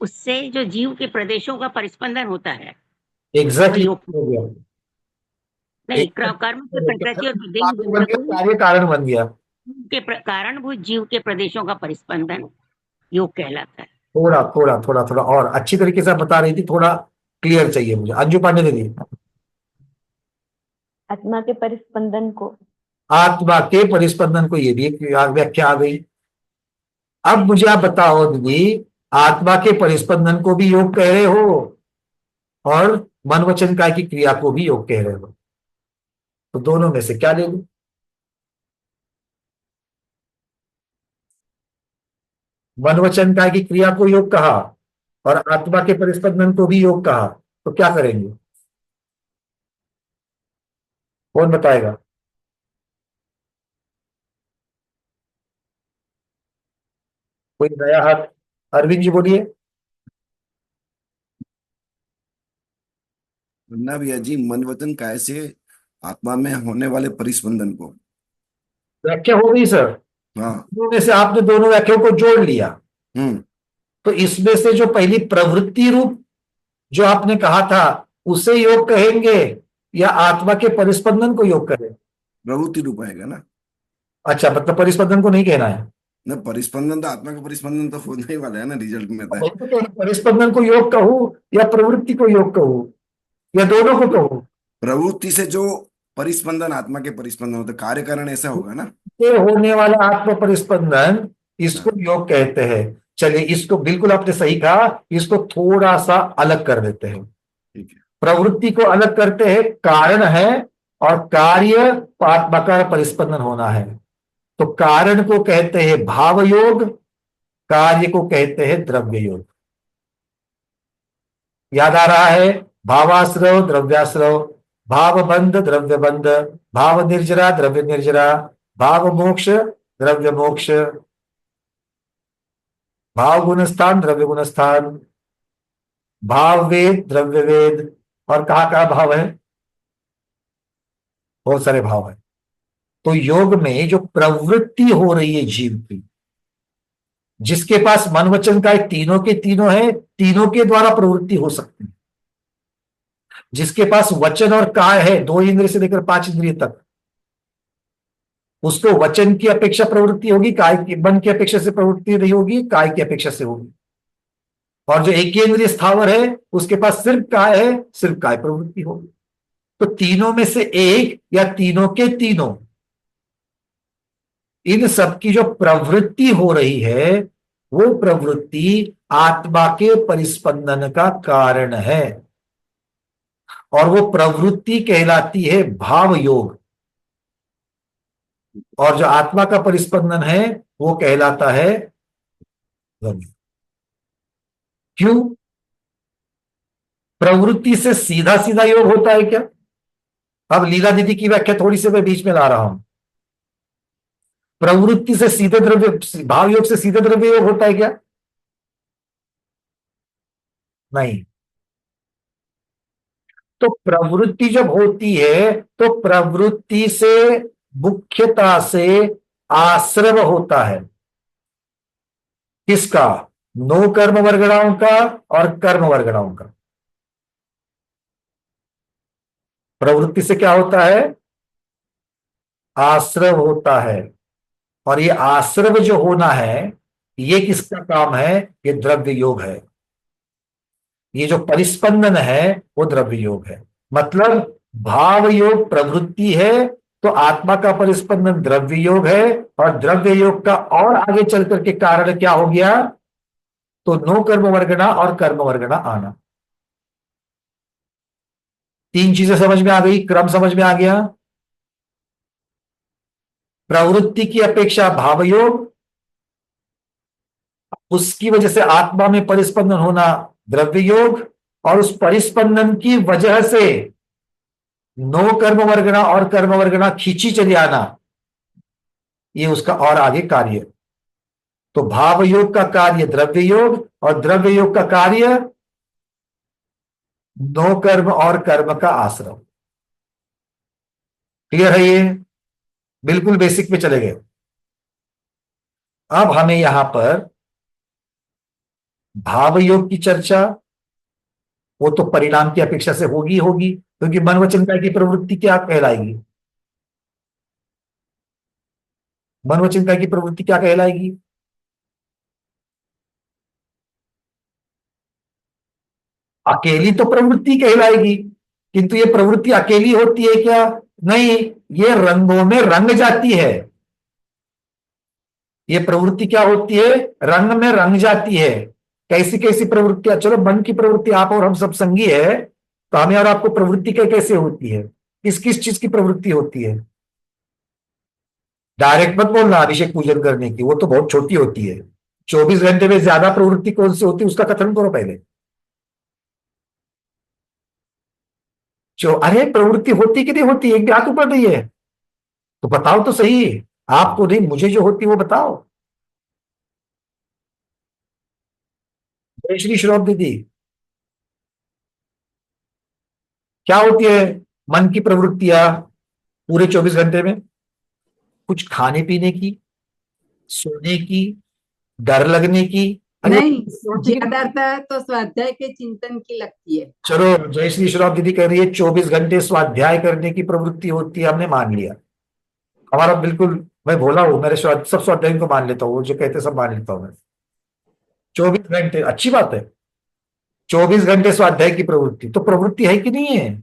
उससे जो जीव के प्रदेशों का परिस्पंदन होता है, एग्जैक्टली योग हो गया। नहीं, कर्म के प्रकृति और प्रदेश कार्य कारण बन गया, के कारणभूत जीव के प्रदेशों का परिस्पंदन योग कहलाता है। थोड़ा थोड़ा थोड़ा थोड़ा और अच्छी तरीके से बता रही थी, थोड़ा क्लियर चाहिए मुझे। अंजू पांडे दीदी। आत्मा के परिस्पंदन को, आत्मा के परिस्पंदन को, ये भी एक व्याख्या आ गई। अब मुझे आप बताओ दीदी, आत्मा के परिस्पंदन को भी योग कह रहे हो और मन वचन काय की क्रिया को भी योग कह रहे हो, तो दोनों में से क्या ले लूं? मन वचन काय की क्रिया को योग कहा और आत्मा के परिस्पंदन को भी योग कहा, तो क्या करेंगे? कौन बताएगा? कोई नया हाथ? अरविंद जी बोलिए। वरना भैया जी, मन वचन काय से आत्मा में होने वाले परिस्पंदन को व्याख्या हो गई सर। हाँ, में से आपने दोनों व्याख्याओं को जोड़ लिया। तो इसमें से जो पहली प्रवृत्ति रूप जो आपने कहा था उसे योग कहेंगे या आत्मा के परिस्पंदन को योग करें? प्रवृत्ति रूप आएगा ना। अच्छा, मतलब परिस्पंदन को नहीं कहना है ना, परिस्पंदन तो आत्मा का परिस्पंदन तो होने ही वाला है ना, रिजल्ट में था। तो परिस्पंदन को योग कहूं या प्रवृत्ति को योग कहूं या दोनों को कहूं? प्रवृत्ति से जो परिस्पंदन आत्मा के परिस्पंदन होते, कार्य कारण ऐसा होगा ना, ये होने वाला आत्म परिस्पंदन, इसको योग कहते हैं। चलिए, इसको बिल्कुल आपने सही कहा, इसको थोड़ा सा अलग कर देते हैं। ठीक है, प्रवृत्ति को अलग करते हैं, कारण है और कार्य आत्मा का परिस्पंदन होना है। तो कारण को कहते हैं भाव योग, कार्य को कहते हैं द्रव्य योग। याद आ रहा है? भावाश्रव द्रव्याश्रव, भाव बंध द्रव्य बंध, भाव निर्जरा द्रव्य निर्जरा, भाव मोक्ष द्रव्य मोक्ष, भाव गुणस्थान द्रव्य गुणस्थान, भाव वेद द्रव्य वेद। और कहाँ भाव है? बहुत सारे भाव है। तो योग में जो प्रवृत्ति हो रही है जीव की, जिसके पास मन वचन काय तीनों के तीनों है, तीनों के द्वारा प्रवृत्ति हो सकती है। जिसके पास वचन और काय है, 2 इंद्रिय से लेकर 5 इंद्रिय तक, उसको वचन की अपेक्षा प्रवृत्ति होगी, काय की, मन की अपेक्षा से प्रवृत्ति नहीं होगी, काय की अपेक्षा से होगी। और जो एक इंद्रिय स्थावर है उसके पास सिर्फ काय है, सिर्फ काय प्रवृत्ति होगी। तो तीनों में से एक या तीनों के तीनों, इन सब की जो प्रवृत्ति हो रही है वो प्रवृत्ति आत्मा के परिस्पंदन का कारण है, और वो प्रवृत्ति कहलाती है भाव योग, और जो आत्मा का परिस्पंदन है वो कहलाता है योग। क्यों? प्रवृत्ति से सीधा सीधा योग होता है क्या? अब लीला दीदी की व्याख्या थोड़ी सी मैं बीच में ला रहा हूं। प्रवृत्ति से सीधे द्रव्य, भाव योग से सीधे द्रव्य योग होता है क्या? नहीं। तो प्रवृत्ति जब होती है तो प्रवृत्ति से मुख्यता से आश्रव होता है। किसका? नो कर्म वर्गणाओं का और कर्म वर्गणाओं का। प्रवृत्ति से क्या होता है? आश्रव होता है। और ये आश्रव जो होना है ये किसका काम है? ये द्रव्य योग है। ये जो परिस्पंदन है वो द्रव्य योग है। मतलब भाव योग प्रवृत्ति है तो आत्मा का परिस्पंदन द्रव्य योग है, और द्रव्य योग का और आगे चल करके कारण क्या हो गया? तो नो कर्म वर्गना और कर्म वर्गना आना। 3 चीजें समझ में आ गई, क्रम समझ में आ गया। प्रवृत्ति की अपेक्षा भाव योग, उसकी वजह से आत्मा में परिस्पंदन होना द्रव्य योग, और उस परिस्पंदन की वजह से नो कर्म वर्गना और कर्म वर्गना खींची चली आना, ये उसका और आगे कार्य। तो भाव योग का कार्य द्रव्य योग, और द्रव्य योग का कार्य नो कर्म और कर्म का आश्रम। क्लियर है? ये बिल्कुल बेसिक पे चले गए। अब हमें यहां पर भाव योग की चर्चा, वो तो परिणाम की अपेक्षा से होगी होगी, क्योंकि मन वचन काय की प्रवृत्ति क्या कहलाएगी? मन वचन काय की प्रवृत्ति क्या कहलाएगी? अकेली तो प्रवृत्ति कहलाएगी, किंतु ये प्रवृत्ति अकेली होती है क्या? नहीं, ये रंगों में रंग जाती है। ये प्रवृत्ति क्या होती है? रंग में रंग जाती है। कैसी कैसी प्रवृत्तियां? चलो मन की प्रवृत्ति आप और हम सब संगी है, तो हमें और आपको प्रवृत्ति कैसे होती है? किस किस चीज की प्रवृत्ति होती है? डायरेक्ट मत बोलना अभिषेक पूजन करने की, वो तो बहुत छोटी होती है। 24 घंटे में ज्यादा प्रवृत्ति कौन सी होती है उसका कथन करो पहले। अरे प्रवृत्ति होती कि नहीं होती? एक भी हाथ ऊपर नहीं है तो बताओ तो सही। आपको नहीं, मुझे जो होती वो बताओ। जय श्री श्रोत दीदी, क्या होती है मन की प्रवृत्तियां पूरे 24 घंटे में? कुछ खाने पीने की, सोने की, डर लगने की। नहीं, ज्यादातर तो स्वाध्याय के चिंतन की लगती है। चलो जय श्री श्रोत दीदी कह रही है 24 घंटे स्वाध्याय करने की प्रवृत्ति होती है, हमने मान लिया। हमारा बिल्कुल, मैं भोला हूं, मेरे सब स्वाध्याय को मान लेता हूँ, वो जो कहते सब मान लेता हूं मैं। 24 घंटे अच्छी बात है, 24 घंटे स्वाध्याय की प्रवृत्ति, तो प्रवृत्ति है कि नहीं है?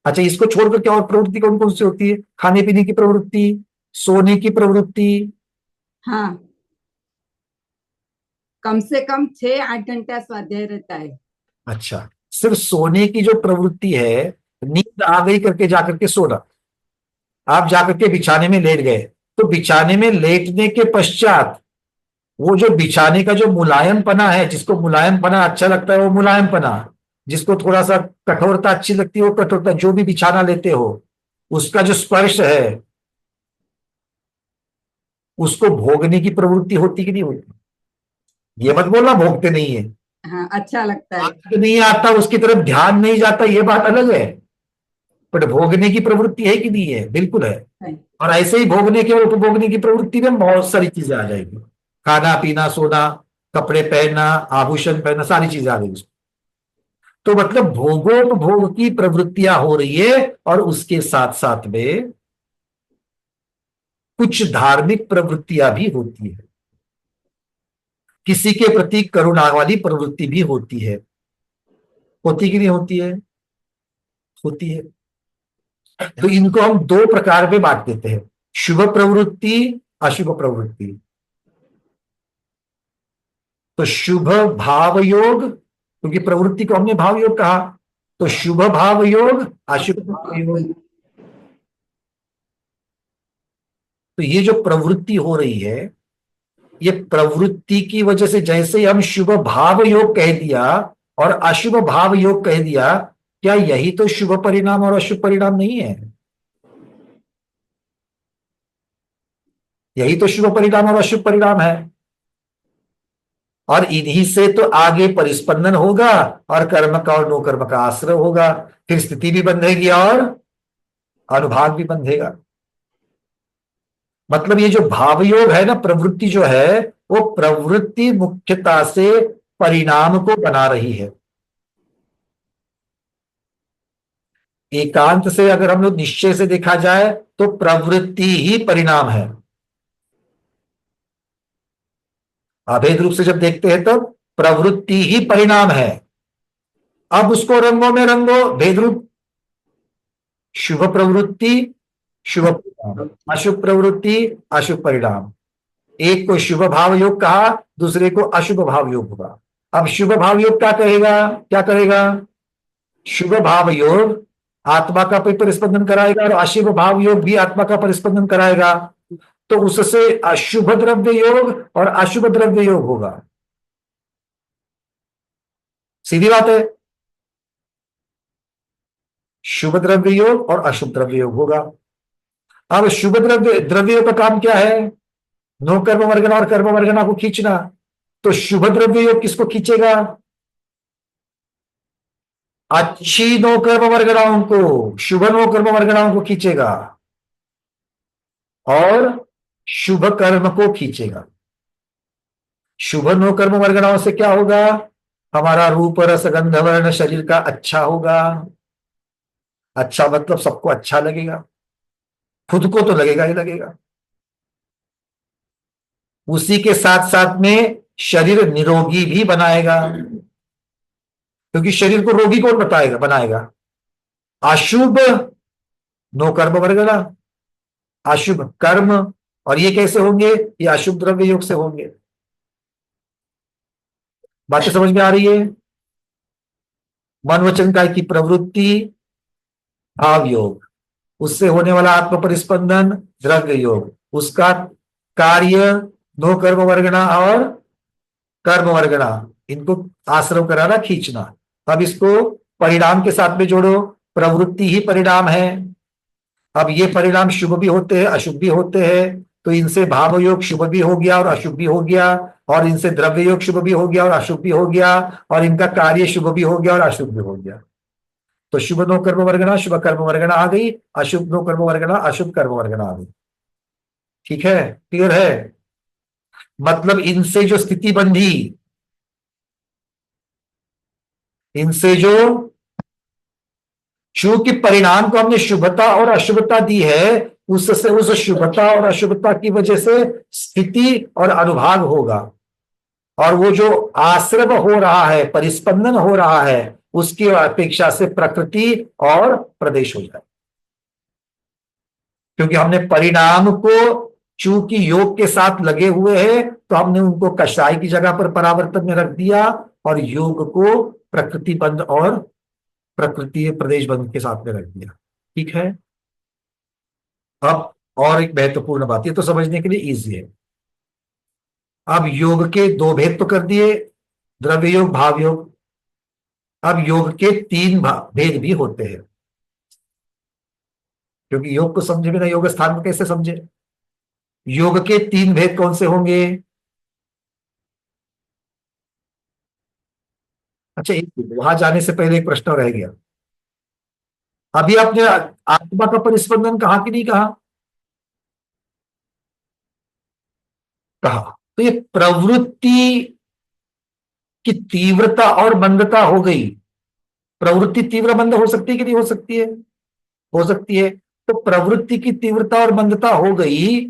अच्छा, इसको छोड़कर क्या और प्रवृत्ति कौन कौन सी होती है? खाने पीने की प्रवृत्ति, सोने की प्रवृत्ति। हाँ, कम से कम 6-8 घंटा स्वाध्याय रहता है। अच्छा, सिर्फ सोने की जो प्रवृत्ति है, नींद आ गई करके जाकर के सोना, आप जाकर के बिछाने में लेट गए, तो बिछाने में लेटने के पश्चात वो जो बिछाने का जो मुलायम पना है, जिसको मुलायम पना अच्छा लगता है वो मुलायम पना, जिसको थोड़ा सा कठोरता अच्छी लगती है वो कठोरता, जो भी बिछाना लेते हो उसका जो स्पर्श है उसको भोगने की प्रवृत्ति होती कि नहीं होती? ये मत बोलना भोगते नहीं है। हाँ, अच्छा लगता है। नहीं आता, उसकी तरफ ध्यान नहीं जाता, ये बात अलग है, पर भोगने की प्रवृत्ति है कि नहीं है? बिल्कुल है। और ऐसे ही भोगने के और उपभोगने की प्रवृत्ति में बहुत सारी चीजें आ जाएगी। खाना पीना, सोना, कपड़े पहनना, आभूषण पहनना, सारी चीजें आ गई उसमें। तो मतलब भोगोपभोग की प्रवृत्तियां हो रही है और उसके साथ साथ में कुछ धार्मिक प्रवृत्तियां भी होती है, किसी के प्रति करुणा वाली प्रवृत्ति भी होती है। होती कि नहीं होती है? होती है। तो इनको हम दो प्रकार में बांट देते हैं, शुभ प्रवृत्ति, अशुभ प्रवृत्ति। तो शुभ भाव योग, क्योंकि प्रवृत्ति को हमने भाव योग कहा, तो शुभ भाव योग, अशुभ भाव योग। तो ये जो प्रवृत्ति हो रही है, ये प्रवृत्ति की वजह से, जैसे ही हम शुभ भाव योग कह दिया और अशुभ भाव योग कह दिया, क्या यही तो शुभ परिणाम और अशुभ परिणाम नहीं है? यही तो शुभ परिणाम और अशुभ परिणाम है। और इन्हीं से तो आगे परिस्पंदन होगा और कर्म का और नो कर्म का आश्रय होगा, फिर स्थिति भी बंधेगी और अनुभाग भी बंधेगा। मतलब ये जो भाव योग है ना, प्रवृत्ति जो है, वो प्रवृत्ति मुख्यता से परिणाम को बना रही है। एकांत से अगर हम लोग निश्चय से देखा जाए तो प्रवृत्ति ही परिणाम है। अभेद रूप से जब देखते हैं तो प्रवृत्ति ही परिणाम है। अब उसको रंगों में रंगो, भेद रूप, शुभ प्रवृत्ति शुभ परिणाम, अशुभ प्रवृत्ति अशुभ परिणाम। एक को शुभ भाव योग कहा, दूसरे को अशुभ भाव योग हुआ। अब शुभ भाव योग क्या कहेगा, क्या करेगा? शुभ भाव योग आत्मा का परिस्पंदन कराएगा और अशुभ भाव योग भी आत्मा का परिस्पंदन कराएगा। तो उससे अशुभ द्रव्य योग और अशुभ द्रव्य योग होगा। सीधी बात है, शुभ द्रव्य योग और अशुभ द्रव्य योग होगा। अब शुभ द्रव्य योग का काम क्या है? नो कर्म वर्गना और कर्म वर्गना को खींचना। तो शुभ द्रव्य योग किसको खींचेगा? अच्छी नो कर्म वर्गनाओं को, शुभ नो कर्म वर्गनाओं को खींचेगा और शुभ कर्म को खींचेगा। शुभ नो कर्म वर्गनाओं से क्या होगा? हमारा रूप रस गंध वर्ण शरीर का अच्छा होगा। अच्छा मतलब सबको अच्छा लगेगा, खुद को तो लगेगा ही लगेगा। उसी के साथ साथ में शरीर निरोगी भी बनाएगा, क्योंकि शरीर को रोगी कौन बनाएगा? अशुभ नो कर्म वर्गना, अशुभ कर्म। और ये कैसे होंगे? ये अशुभ द्रव्य योग से होंगे। बातें समझ में आ रही है? मन वचन काया की प्रवृत्ति भाव योग, उससे होने वाला आत्म परिस्पंदन द्रव्य योग, उसका कार्य नो कर्म वर्गना और कर्म वर्गना, इनको आश्रम कराना, खींचना। अब इसको परिणाम के साथ में जोड़ो, प्रवृत्ति ही परिणाम है। अब ये परिणाम शुभ भी होते हैं अशुभ भी होते हैं, तो इनसे भाव योग शुभ भी हो गया और अशुभ भी हो गया, और इनसे द्रव्य योग शुभ भी हो गया और अशुभ भी हो गया, और इनका कार्य शुभ भी हो गया और अशुभ भी हो गया। तो शुभ नो कर्म वर्गना शुभ कर्म वर्गना आ गई, अशुभ नो कर्म वर्गना अशुभ कर्म वर्गना आ गई। ठीक है, क्लियर है? मतलब इनसे जो स्थिति बंधी, इनसे जो, चूंकि परिणाम को हमने शुभता और अशुभता दी है, उससे उस शुभता और अशुभता की वजह से स्थिति और अनुभाग होगा, और वो जो आश्रव हो रहा है, परिस्पंदन हो रहा है, उसकी अपेक्षा से प्रकृति और प्रदेश हो जाए। क्योंकि हमने परिणाम को चूंकि योग के साथ लगे हुए हैं, तो हमने उनको कषाय की जगह पर परावर्तन में रख दिया और योग को प्रकृति बंध और प्रकृति प्रदेश बंध के साथ में रख दिया। ठीक है? अब और एक महत्वपूर्ण बात, ये तो समझने के लिए इजी है। अब योग के दो भेद तो कर दिए, द्रव्य योग भाव योग। अब योग के तीन भेद भी होते हैं, क्योंकि योग को समझे बिना योग स्थान को कैसे समझे? योग के तीन भेद कौन से होंगे? अच्छा, वहां जाने से पहले एक प्रश्न रह गया। अभी आपने आत्मा का परिस्पंदन कहा कि नहीं कहा? कहा। तो ये प्रवृत्ति की तीव्रता और मंदता हो गई, प्रवृत्ति तीव्र मंद हो सकती है कि नहीं हो सकती है? हो सकती है। तो प्रवृत्ति की तीव्रता और मंदता हो गई,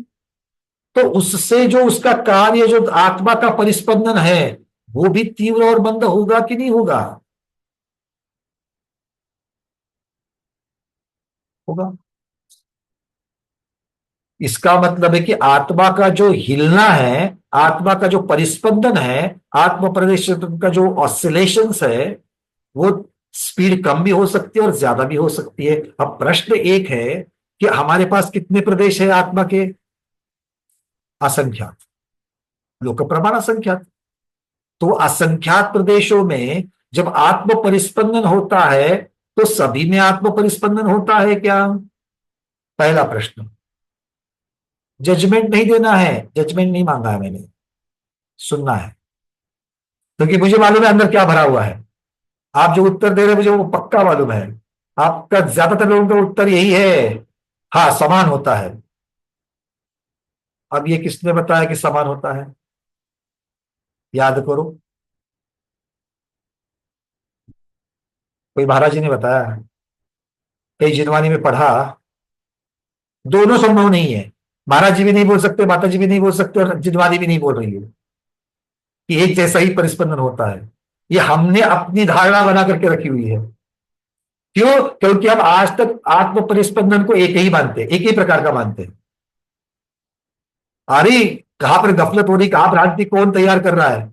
तो उससे जो उसका कार्य, जो आत्मा का परिस्पंदन है, वो भी तीव्र और मंद होगा कि नहीं होगा? होगा। इसका मतलब है कि आत्मा का जो हिलना है, आत्मा का जो परिस्पंदन है, आत्म प्रदेश का जो ऑसिलेशंस है, वो स्पीड कम भी हो सकती है और ज्यादा भी हो सकती है। अब प्रश्न एक है कि हमारे पास कितने प्रदेश है आत्मा के? असंख्यात। लोक प्रमाण असंख्यात। तो असंख्यात प्रदेशों में जब आत्म परिस्पंदन होता है, तो सभी में आत्म परिस्पंदन होता है क्या? पहला प्रश्न। जजमेंट नहीं देना है, जजमेंट नहीं मांगा है मैंने, सुनना है, क्योंकि मुझे मालूम है अंदर क्या भरा हुआ है। आप जो उत्तर दे रहे हैं मुझे वो पक्का मालूम है। आपका ज्यादातर लोगों का उत्तर यही है, हाँ समान होता है। अब ये किसने बताया कि समान होता है? याद करो, कोई महाराज जी ने बताया? कहीं जिनवानी में पढ़ा? दोनों संभव नहीं है। महाराज जी भी नहीं बोल सकते, माता जी भी नहीं बोल सकते, और जिनवानी भी नहीं बोल रही है कि एक जैसा ही परिस्पंदन होता है। ये हमने अपनी धारणा बना करके रखी हुई है। क्यों? क्योंकि हम आज तक आत्म परिस्पंदन को एक ही मानते, एक ही प्रकार का मानते हैं। अरे कहां पर गफलत हो रही, कहां भ्रांति कौन तैयार कर रहा है?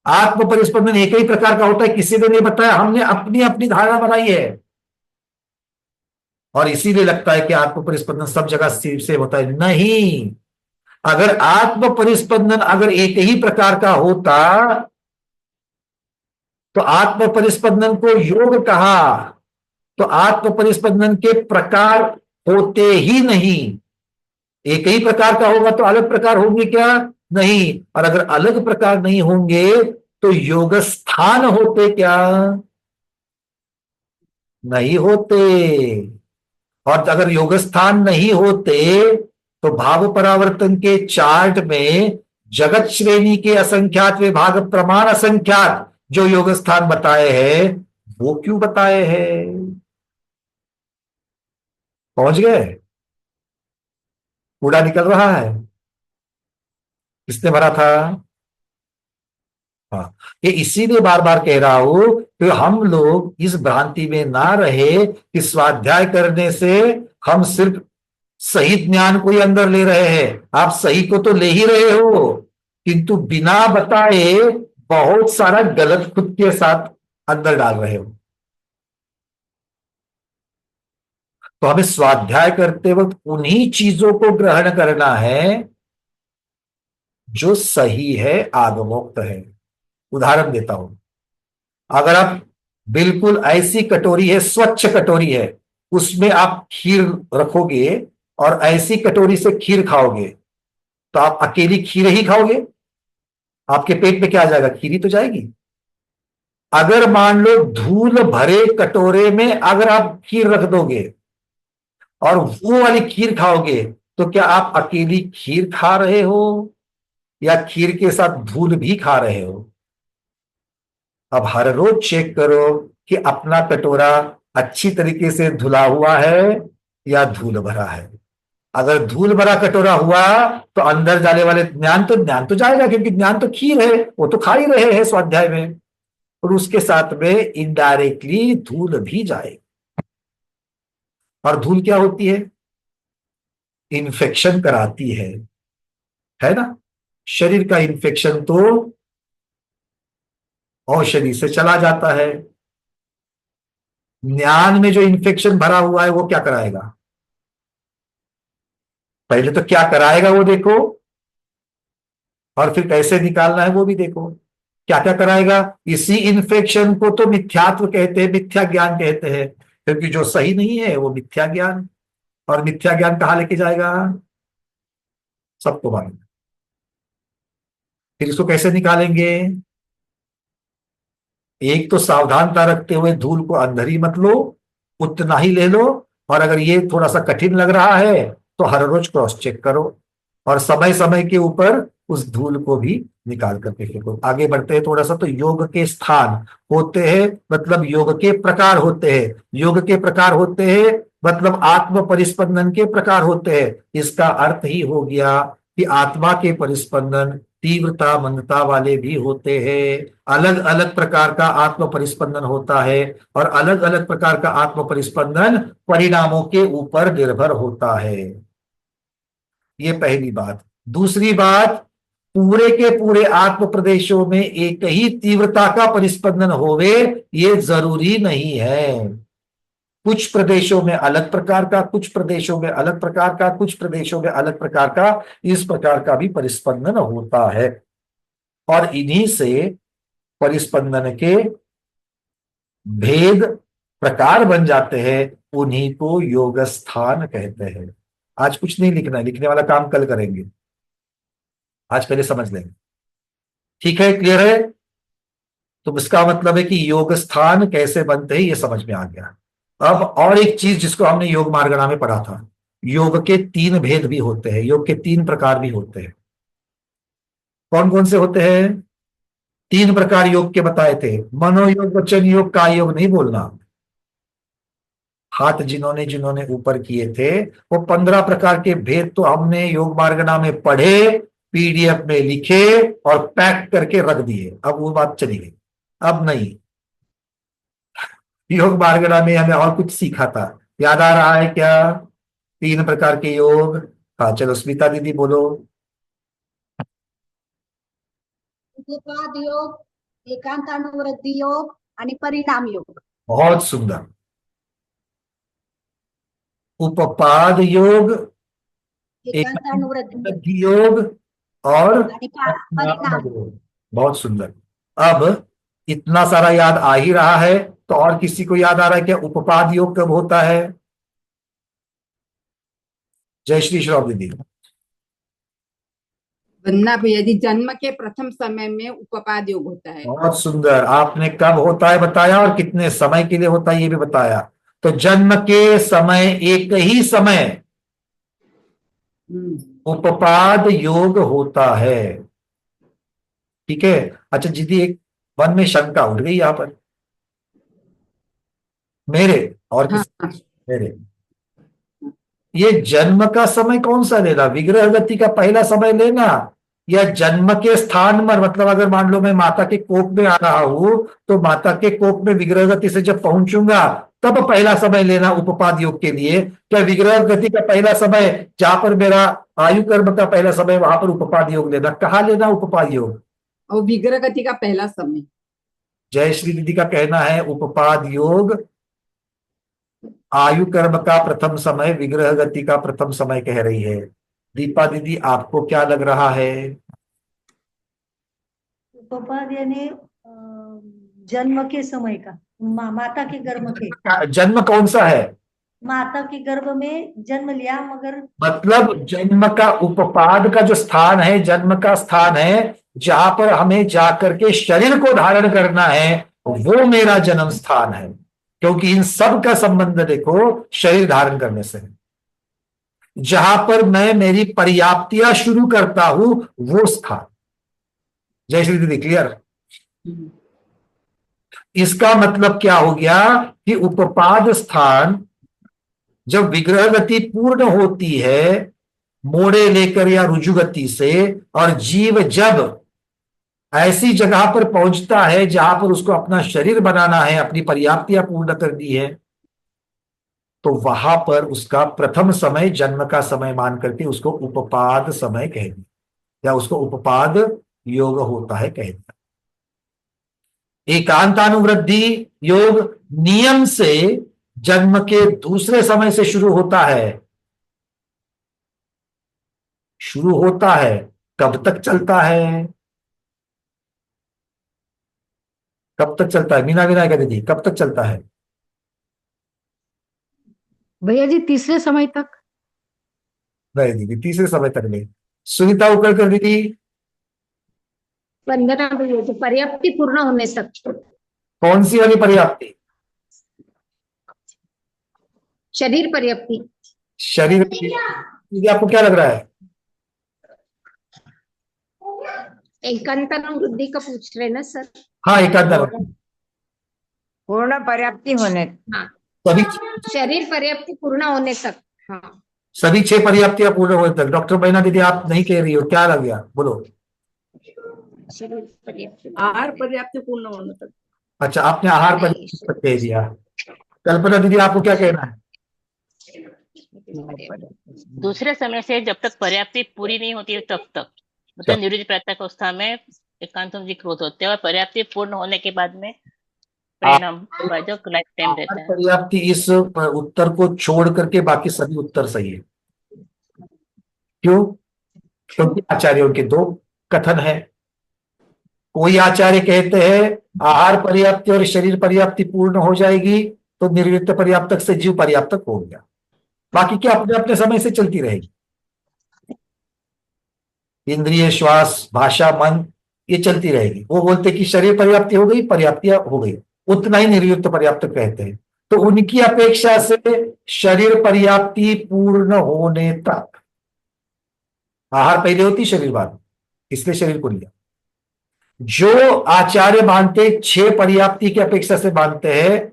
आत्म परिस्पंदन एक ही प्रकार का होता है, किसी ने नहीं बताया, हमने अपनी अपनी धारणा बनाई है। और इसीलिए लगता है कि आत्म परिस्पंदन सब जगह से होता है। नहीं, अगर आत्म परिस्पंदन अगर एक ही प्रकार का होता तो आत्म परिस्पंदन को योग कहा, तो आत्म परिस्पंदन के प्रकार होते ही नहीं। एक ही प्रकार का होगा तो अलग प्रकार होंगे क्या? नहीं। और अगर अलग प्रकार नहीं होंगे तो योग स्थान होते क्या? नहीं होते। और अगर योग स्थान नहीं होते तो भाव परावर्तन के चार्ट में जगत श्रेणी के असंख्यात विभाग प्रमाण असंख्यात जो योग स्थान बताए हैं, वो क्यों बताए हैं? पहुंच गए? कूड़ा निकल रहा है? किसने भरा था? हाँ, ये इसीलिए बार बार कह रहा हूं कि हम लोग इस भ्रांति में ना रहे कि स्वाध्याय करने से हम सिर्फ सही ज्ञान को ही अंदर ले रहे हैं। आप सही को तो ले ही रहे हो, किंतु बिना बताए बहुत सारा गलत खुद के साथ अंदर डाल रहे हो। तो हमें स्वाध्याय करते वक्त उन्हीं चीजों को ग्रहण करना है जो सही है, आगमोक्त है। उदाहरण देता हूं, अगर आप बिल्कुल ऐसी कटोरी है, स्वच्छ कटोरी है, उसमें आप खीर रखोगे और ऐसी कटोरी से खीर खाओगे, तो आप अकेली खीर ही खाओगे? आपके पेट में क्या आ जाएगा? खीर ही तो जाएगी। अगर मान लो धूल भरे कटोरे में अगर आप खीर रख दोगे और वो वाली खीर खाओगे, तो क्या आप अकेली खीर खा रहे हो या खीर के साथ धूल भी खा रहे हो? अब हर रोज चेक करो कि अपना कटोरा अच्छी तरीके से धुला हुआ है या धूल भरा है। अगर धूल भरा कटोरा हुआ तो अंदर जाने वाले ज्ञान तो जाएगा, क्योंकि ज्ञान तो खीर है, वो तो खा ही रहे हैं स्वाध्याय में, और उसके साथ में इनडायरेक्टली धूल भी जाएगी। और धूल क्या होती है? इन्फेक्शन कराती है ना? शरीर का इन्फेक्शन तो औषधि से चला जाता है। ज्ञान में जो इन्फेक्शन भरा हुआ है वो क्या कराएगा? पहले तो क्या कराएगा वो देखो, और फिर कैसे निकालना है वो भी देखो। क्या क्या कराएगा? इसी इन्फेक्शन को तो मिथ्यात्व कहते हैं, मिथ्या ज्ञान कहते हैं, क्योंकि जो सही नहीं है वो मिथ्या ज्ञान। और मिथ्या ज्ञान कहां लेके जाएगा? सबको मालूम। फिर इसको कैसे निकालेंगे? एक तो सावधानता रखते हुए धूल को अंदर ही मत लो, उतना ही ले लो, और अगर ये थोड़ा सा कठिन लग रहा है तो हर रोज क्रॉस चेक करो, और समय समय के ऊपर उस धूल को भी निकाल करके फेंको। आगे बढ़ते हैं थोड़ा सा। तो योग के स्थान होते हैं मतलब योग के प्रकार होते हैं, योग के प्रकार होते हैं मतलब आत्म परिस्पंदन के प्रकार होते हैं। इसका अर्थ ही हो गया कि आत्मा के परिस्पंदन तीव्रता मंदता वाले भी होते हैं। अलग अलग प्रकार का आत्म परिस्पंदन होता है और अलग अलग प्रकार का आत्म परिस्पंदन परिणामों के ऊपर निर्भर होता है। ये पहली बात। दूसरी बात, पूरे के पूरे आत्म प्रदेशों में एक ही तीव्रता का परिस्पंदन होवे ये जरूरी नहीं है। कुछ प्रदेशों में अलग प्रकार का, कुछ प्रदेशों में अलग प्रकार का, कुछ प्रदेशों में अलग प्रकार का, इस प्रकार का भी परिस्पंदन होता है। और इन्हीं से परिस्पंदन के भेद प्रकार बन जाते हैं, उन्हीं को योग स्थान कहते हैं। आज कुछ नहीं लिखना है, लिखने वाला काम कल करेंगे, आज पहले समझ लेंगे। ठीक है, क्लियर है? तो इसका मतलब है कि योग स्थान कैसे बनते हैं ये समझ में आ गया। अब और एक चीज जिसको हमने योग मार्गणा में पढ़ा था, योग के 3 भेद भी होते हैं, योग के 3 प्रकार भी होते हैं। कौन कौन से होते हैं? 3 प्रकार योग के बताए थे। मनोयोग, वचन योग, काय योग नहीं बोलना। हाथ जिन्होंने जिन्होंने ऊपर किए थे वो 15 प्रकार के भेद तो हमने योग मार्गणा में पढ़े, पीडीएफ में लिखे और पैक करके रख दिए। अब वो बात चली गई, अब नहीं। योग मार्गणा में हमें और कुछ सीखा था, याद आ रहा है क्या? 3 प्रकार के योग। हाँ चलो स्मिता दीदी बोलो। उपपाद योग, एकांतानुवृत्ति योग आणि परिणाम योग। बहुत सुंदर। उपपाद योग, एकांतानुवृत्ति योग और परिणाम योग। बहुत सुंदर। अब इतना सारा याद आ ही रहा है तो और किसी को याद आ रहा है क्या उपपाद योग कब होता है? जय श्री श्राव दीदी। वंदना भैया जी, जन्म के प्रथम समय में उपपाद योग होता है। बहुत सुंदर। आपने कब होता है बताया और कितने समय के लिए होता है ये भी बताया। तो जन्म के समय, एक ही समय उपपाद योग होता है। ठीक है। अच्छा दीदी, एक मन में शंका उठ गई यहां पर मेरे और किसी मेरे, ये जन्म का समय कौन सा लेना? विग्रह गति का पहला समय लेना या जन्म के स्थान पर? मतलब अगर मान लो मैं माता के कोख में आ रहा हूं तो माता के कोख में विग्रह गति से जब पहुंचूंगा तब पहला समय लेना उपपाद योग के लिए? क्या विग्रह गति का पहला समय जहां पर मेरा आयु कर्म का पहला समय वहां पर उपपाद योग लेना? कहाँ लेना उपपाद योग? और विग्रह गति का पहला समय। जयश्री दीदी का कहना है उपपाद योग आयु कर्म का प्रथम समय, विग्रह गति का प्रथम समय कह रही है। दीपा दीदी आपको क्या लग रहा है? उपपाद यानी जन्म के समय का, माता के गर्भ के। जन्म कौन सा है? माता के गर्भ में जन्म लिया, मगर मतलब जन्म का उपपाद का जो स्थान है, जन्म का स्थान है जहां पर हमें जाकर के शरीर को धारण करना है, वो मेरा जन्म स्थान है। क्योंकि इन सब का संबंध देखो शरीर धारण करने से है। जहां पर मैं मेरी पर्याप्तियां शुरू करता हूं वो स्थान। जय श्री दीदी, क्लियर? इसका मतलब क्या हो गया कि उपपाद स्थान जब विग्रह गति पूर्ण होती है मोड़े लेकर या रुजु गति से, और जीव जब ऐसी जगह पर पहुंचता है जहां पर उसको अपना शरीर बनाना है, अपनी पर्याप्तियां पूर्ण करनी है, तो वहां पर उसका प्रथम समय जन्म का समय मान करके उसको उपपाद समय कह दिया या उसको उपपाद योग होता है कह दिया। एकांतानुवृद्धि योग नियम से जन्म के दूसरे समय से शुरू होता है। शुरू होता है, कब तक चलता है? कब तक चलता है मीना विनायका दीदी, कब तक चलता है? भैया जी तीसरे समय तक। नहीं दीदी, तीसरे समय तक नहीं। सुनीता उकड़कर दीदी। वंदना भैया जी, पर्याप्ति पूर्ण होने तक। कौन सी वाली पर्याप्ति? शरीर पर्याप्ति। शरीर दीदी आपको क्या लग रहा है? एकांतानुवृत्ति का पूछ रहे ना सर? हाँ, एकांतानुवृत्ति पूर्ण पर्याप्ति होने हाँ, सभी शरीर पर्याप्ति पूर्ण होने तक। हाँ, सभी 6 पर्याप्तियां पूर्ण होने तक। डॉक्टर बहना दीदी आप नहीं कह रही हो, क्या लग गया, बोलो। शरीर पर्याप्ति आहार पर्याप्त पूर्ण होने तक। अच्छा, आपने आहार पर्याप्त कह दिया। कल्पना दीदी आपको क्या कहना है? दूसरे समय से जब तक पर्याप्ति पूरी नहीं होती है तब तक, मतलब निरुद्ध प्रातः अवस्था में एकांत क्रोध होते हैं और पर्याप्ति पूर्ण होने के बाद में परिणाम जो लाइफ टाइम रहता है। पर्याप्ति, इस उत्तर को छोड़ करके बाकी सभी उत्तर सही है। क्यों? क्योंकि आचार्यों के 2 कथन है। कोई आचार्य कहते हैं आहार पर्याप्ति और शरीर पर्याप्ति पूर्ण हो जाएगी तो निर्वृत्त पर्याप्तक से जीव पर्याप्तक हो गया, बाकी क्या अपने अपने समय से चलती रहेगी। इंद्रिय, श्वास, भाषा, मन ये चलती रहेगी। वो बोलते कि शरीर पर्याप्ति हो गई, पर्याप्तियां हो गई, उतना ही निर्वृत्त पर्याप्तक कहते हैं। तो उनकी अपेक्षा से शरीर पर्याप्ति पूर्ण होने तक, आहार पहले होती, शरीर बाद, इसलिए शरीर को लिया। जो आचार्य मानते 6 पर्याप्ति की अपेक्षा से मानते हैं,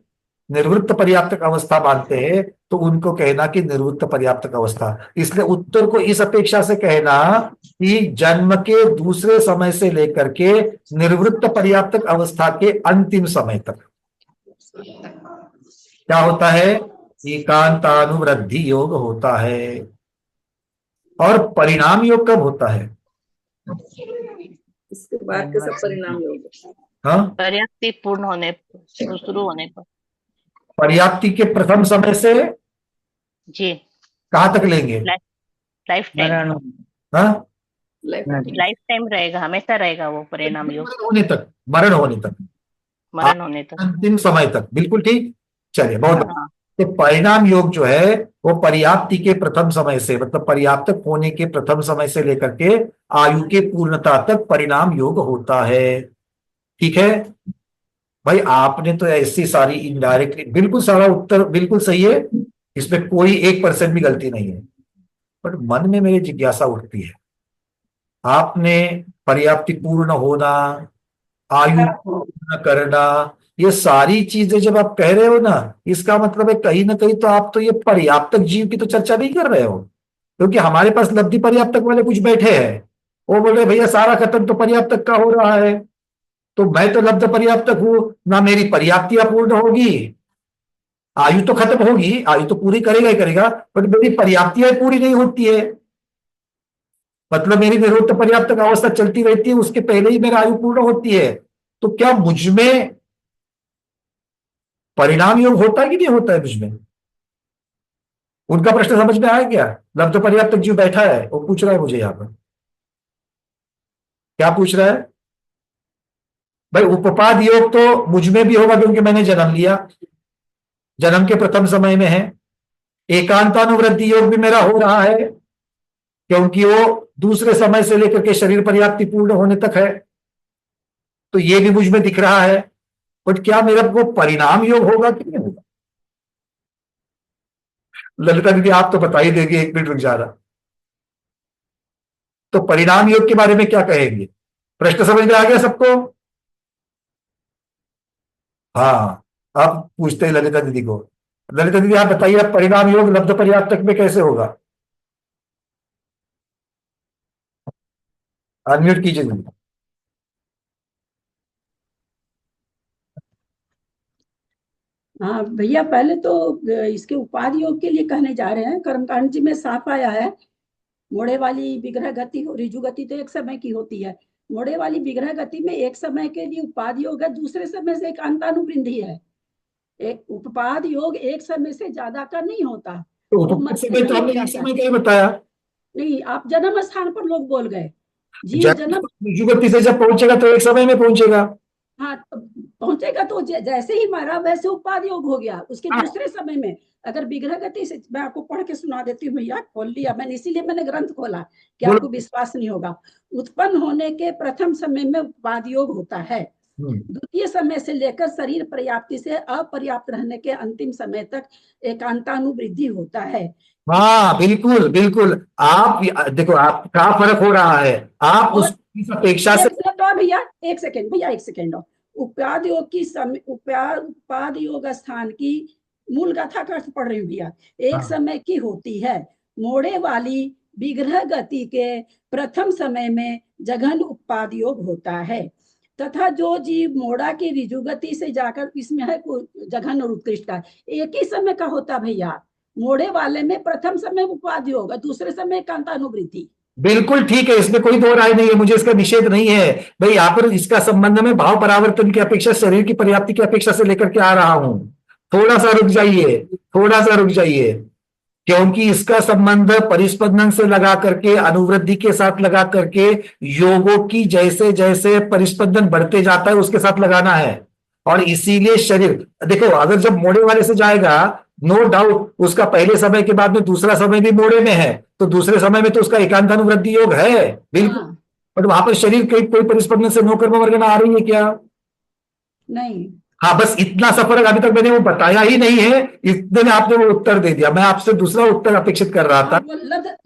निर्वृत्त पर्याप्तक अवस्था मानते हैं, तो उनको कहना कि निर्वृत्त पर्याप्तक अवस्था। इसलिए उत्तर को इस अपेक्षा से कहना कि जन्म के दूसरे समय से लेकर के निर्वृत्त पर्याप्तक अवस्था के अंतिम समय तक क्या होता है? एकांतानुवृद्धि योग होता है। और परिणाम योग कब होता है? इसके बाद के सब परिणाम योग। हाँ, पर्याप्ति पूर्ण होने पर, शुरू होने पर, पर्याप्ति के प्रथम समय से जी कहाँ तक लेंगे? Life time. हाँ, लाइफ टाइम रहेगा, हमेशा रहेगा वो परिणाम योग। होने तक, मरण होने तक, मरण होने तक, अंतिम समय तक। बिल्कुल ठीक। चलिए, बहुत तो परिणाम योग जो है वो पर्याप्ति के प्रथम समय से, मतलब पर्याप्तक होने के प्रथम समय से लेकर के आयु के पूर्णता तक परिणाम योग होता है। ठीक है भाई, आपने तो ऐसी सारी इनडायरेक्टली बिल्कुल सारा उत्तर बिल्कुल सही है, इसमें कोई 1% भी गलती नहीं है। बट मन में मेरी जिज्ञासा उठती है, आपने पर्याप्ति पूर्ण होना, आयु पूर्ण करना, ये सारी चीजें जब आप कह रहे हो ना, इसका मतलब है कहीं ना कहीं तो आप तो ये पर्याप्तक जीव की तो चर्चा नहीं कर रहे हो। क्योंकि हमारे पास लब्धि पर्याप्तक वाले कुछ बैठे हैं, वो बोल रहे भैया सारा खत्म तो पर्याप्तक का हो रहा है, तो मैं तो लब्ध पर्याप्तक हूं ना, मेरी पर्याप्तियां पूर्ण होगी, आयु तो खत्म होगी, आयु तो पूरी करेगा ही करेगा, बट मेरी पर्याप्तियां पूरी नहीं होती है। मतलब मेरी निरुक्त पर्याप्तक अवस्था चलती रहती है, उसके पहले ही मेरा आयु पूर्ण होती है। तो क्या मुझमें परिणाम योग होता है कि नहीं होता है मुझमें? उनका प्रश्न समझ में आया क्या? लब्ध पर्याप्तक जीव बैठा है, वो पूछ रहा है मुझे यहां पर, क्या पूछ रहा है भाई? उपपाद योग तो मुझमें भी होगा क्योंकि मैंने जन्म लिया, जन्म के प्रथम समय में है। एकांतानुवृत्ति योग भी मेरा हो रहा है क्योंकि वो दूसरे समय से लेकर के शरीर पर्याप्ति पूर्ण होने तक है, तो ये भी मुझ में दिख रहा है। बट क्या मेरा वो परिणाम योग होगा कि नहीं होगा? ललिता दीदी आप तो बता ही देंगे, 1 मिनट रुक जाना। तो परिणाम योग के बारे में क्या कहेंगे? प्रश्न समझ में आ गया सबको? हाँ, आप पूछते हैं ललिता दीदी को। ललिता दीदी आप बताइए, आप परिणाम योग लब्ध पर्याप्तक में कैसे होगा? अनम्यूट कीजिए दीदी। हाँ भैया, पहले तो इसके उपाधि योग के लिए कहने जा रहे हैं। कर्मकांड जी में साफ आया है, मोड़े वाली विग्रह गति हो, ऋजु गति तो एक समय की होती है, मोड़े वाली विग्रह गति में एक समय के लिए उपाधि योग है, दूसरे समय से एकांतानुवृद्धि है। एक उपपाद योग एक समय से ज्यादा का नहीं होता। तो एक समय क्या बताया? नहीं, आप जन्म स्थान पर लोग बोल गए। जीव जन्म ऋजु गति से जब पहुंचेगा तो एक समय में पहुंचेगा। हाँ, पहुंचेगा तो जैसे ही मारा वैसे उपाधि योग हो गया। उसके दूसरे समय में अगर विग्रह गति से, मैं आपको पढ़ के सुना देती हूँ भैया, खोल लिया मैंने, इसीलिए मैंने ग्रंथ खोला कि आपको विश्वास नहीं होगा। उत्पन्न होने के प्रथम समय में उपाधि योग होता है, द्वितीय समय से लेकर शरीर पर्याप्ति से अपर्याप्त रहने के अंतिम समय तक एकांतानुवृद्धि होता है। हाँ बिल्कुल बिल्कुल, आप देखो आप क्या फर्क हो रहा है। आप उस इस अपेक्षा से भैया एक सेकेंड और उपाद योग की उपाद योग स्थान की मूल गाथा का अर्थ पढ़ रही हूँ भैया। एक समय की होती है, मोड़े वाली विग्रह गति के प्रथम समय में जघन उपाद योग होता है, तथा जो जीव मोड़ा की रिजु गति से जाकर, इसमें है जघन और उत्कृष्ट का, एक ही समय का होता भैया। मोड़े वाले में प्रथम समय उपाद योग, दूसरे समय एकांतानुवृत्ति। बिल्कुल ठीक है, इसमें कोई दो राय नहीं है, मुझे इसका निषेध नहीं है भाई। यहाँ पर इसका संबंध में भाव परावर्तन की अपेक्षा शरीर की पर्याप्ति की अपेक्षा से लेकर के आ रहा हूं। थोड़ा सा रुक जाइए, क्योंकि इसका संबंध परिस्पंदन से लगा करके, अनुवृद्धि के साथ लगा करके, योगों की जैसे जैसे परिस्पंदन बढ़ते जाता है उसके साथ लगाना है। और इसीलिए शरीर देखो, अगर जब मोड़े वाले से जाएगा, नो डाउट उसका पहले समय के बाद में दूसरा समय भी मोड़े में है, तो दूसरे समय में तो उसका एकांतानुवृद्धि योग है बिल्कुल। बट वहां पर शरीर के कोई परिस्पंदन से नो कर्म वर्गना आ रही है क्या? नहीं। हाँ, बस इतना सा फर्क अभी तक मैंने वो बताया ही नहीं है, इतने में आपने वो उत्तर दे दिया। मैं आपसे दूसरा उत्तर अपेक्षित कर रहा था।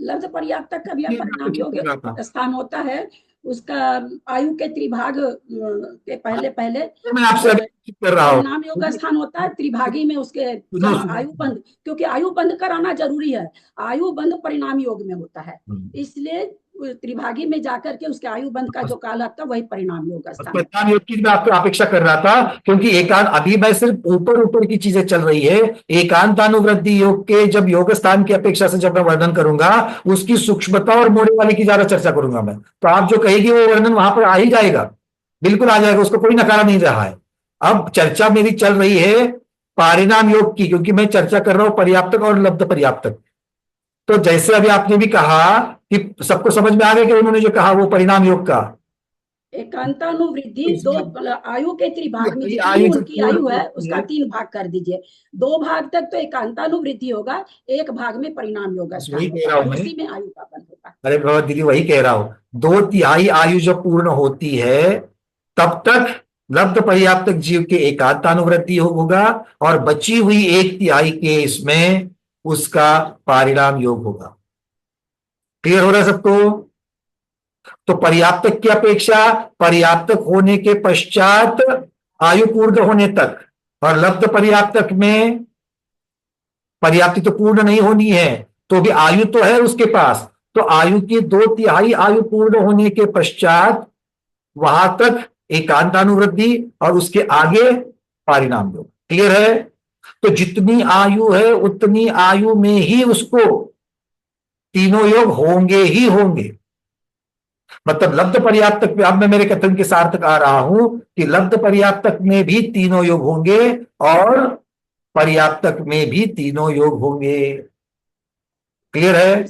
लब्ध पर्याप्त का भी परिणाम योग स्थान होता है, उसका आयु के त्रिभाग के पहले मैं आपसे अपेक्षित कर रहा हूँ। परिणाम योग स्थान होता है त्रिभागी में, उसके आयु बंध, क्योंकि आयु बंध कराना जरूरी है, आयु बंध परिणाम योग में होता है, इसलिए त्रिभागी में जाकर के उसके आयु बंध का जो काल आता है वही परिणाम योग स्थान। परिणाम योग की मैं आपको अपेक्षा कर रहा था, क्योंकि एकांत, अभी मैं सिर्फ ऊपर की चीजें चल रही है। एकांतानुवृद्धि योग के जब योग स्थान की अपेक्षा से जब मैं वर्णन करूंगा, उसकी सूक्ष्मता और मोड़े वाले की ज्यादा चर्चा करूंगा मैं, तो आप जो कहेगी वो वर्णन वहां पर आ ही जाएगा, बिल्कुल आ जाएगा, उसको कोई नकारा नहीं रहा है। अब चर्चा मेरी चल रही है परिणाम योग की, क्योंकि मैं चर्चा कर रहा हूं पर्याप्तक और लब्ध पर्याप्तक। तो जैसे अभी आपने भी कहा कि सबको समझ में आ गया कि उन्होंने जो कहा वो परिणाम योग का एकांतानुवृद्धि दो आयु के त्रिभाग में, जितनी उनकी आयु है उसका 3 भाग कर दीजिए, 2 भाग तक तो एकांतानुवृद्धि होगा, 1 भाग में परिणाम योग उसी में आयु का बंध होगा। अरे भगवत दीदी वही कह रहा हूं, 2/3 आयु जब पूर्ण होती है तब तक लब्ध पर्याप्तक जीव के एकांतानुवृत्ति होगा, और बची हुई 1/3 के इसमें उसका परिणाम योग होगा। क्लियर हो रहा है सबको? तो पर्याप्तक की अपेक्षा पर्याप्तक होने के पश्चात आयु पूर्ण होने तक, और लब्ध पर्याप्तक में पर्याप्ति तो पूर्ण नहीं होनी है, तो भी आयु तो है उसके पास, तो आयु की 2/3 आयु पूर्ण होने के पश्चात वहां तक एकांतानुवृद्धि और उसके आगे परिणाम योग। क्लियर है? तो जितनी आयु है उतनी आयु में ही उसको तीनों योग होंगे ही होंगे। मतलब लब्ध पर्याप्तक में, अब मैं मेरे कथन के सार तक आ रहा हूं कि लब्ध पर्याप्तक में भी तीनों योग होंगे और पर्याप्तक में भी तीनों योग होंगे। क्लियर है?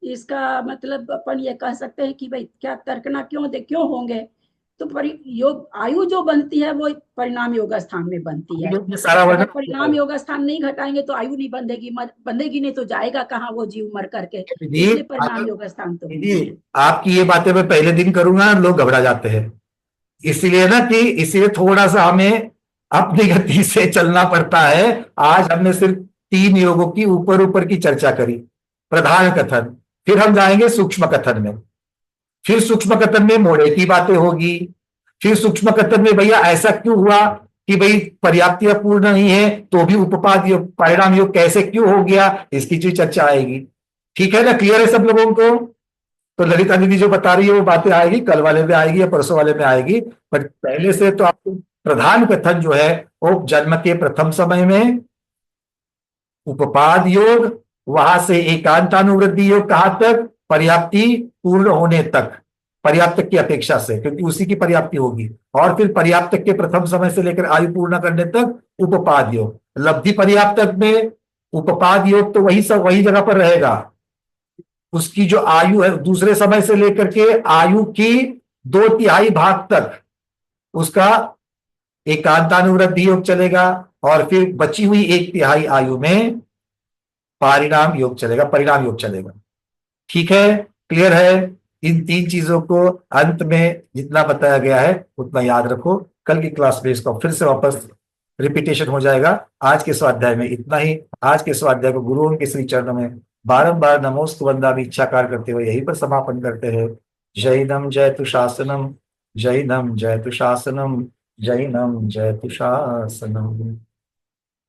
इसका मतलब अपन ये कह सकते हैं कि भाई क्या तर्कना क्यों होंगे, तो योग आयु जो बनती है वो परिणाम योग स्थान में बनती है। अगर परिणाम योग स्थान नहीं घटाएंगे तो आयु नहीं बंधेगी नहीं तो जाएगा कहाँ वो जीव मर करके, इसलिए परिणाम योग स्थान तो। आपकी ये बातें मैं पहले दिन करूंगा, लोग घबरा जाते हैं, इसीलिए थोड़ा सा हमें अपनी गति से चलना पड़ता है। आज हमने सिर्फ 3 योगों की ऊपर की चर्चा करी, प्रधान कथन, फिर हम जाएंगे सूक्ष्म कथन में, फिर सूक्ष्म कथन में मोड़े की बातें होगी, फिर सूक्ष्म कथन में भैया ऐसा क्यों हुआ कि भाई पर्याप्ति पूर्ण नहीं है तो भी उपपाद योग परिणाम योग कैसे क्यों हो गया, इसकी जो चर्चा आएगी। ठीक है ना? क्लियर है सब लोगों को? तो ललिता दीदी जो बता रही है वो बातें आएगी, कल वाले में आएगी या परसों वाले में आएगी, बट पहले से तो आपको प्रधान कथन जो है वो जन्म के प्रथम समय में उपपाद योग, वहां से एकांतानुवृद्धि योग कहां तक? पर्याप्ति पूर्ण होने तक, पर्याप्तक की अपेक्षा से, क्योंकि उसी की पर्याप्ति होगी, और फिर पर्याप्तक के प्रथम समय से लेकर आयु पूर्ण करने तक उपपाद योग। लब्धि पर्याप्तक में उपपाद योग तो वही जगह पर रहेगा, उसकी जो आयु है दूसरे समय से लेकर के आयु की 2/3 भाग तक उसका एकांतानुवृद्धि योग चलेगा, और फिर बची हुई 1/3 आयु में परिणाम योग चलेगा। ठीक है? क्लियर है? इन 3 चीजों को अंत में जितना बताया गया है उतना याद रखो, कल की क्लास में इसका फिर से वापस रिपीटेशन हो जाएगा। आज के स्वाध्याय में इतना ही। आज के स्वाध्याय को गुरुओं के श्री चरणों में बारंबार नमोस्तु वंदामि इच्छाकार करते हुए यहीं पर समापन करते हैं। जैनम जयतु शासनम, जैनम जयतु शासनम, जैनम जयतु शासनम।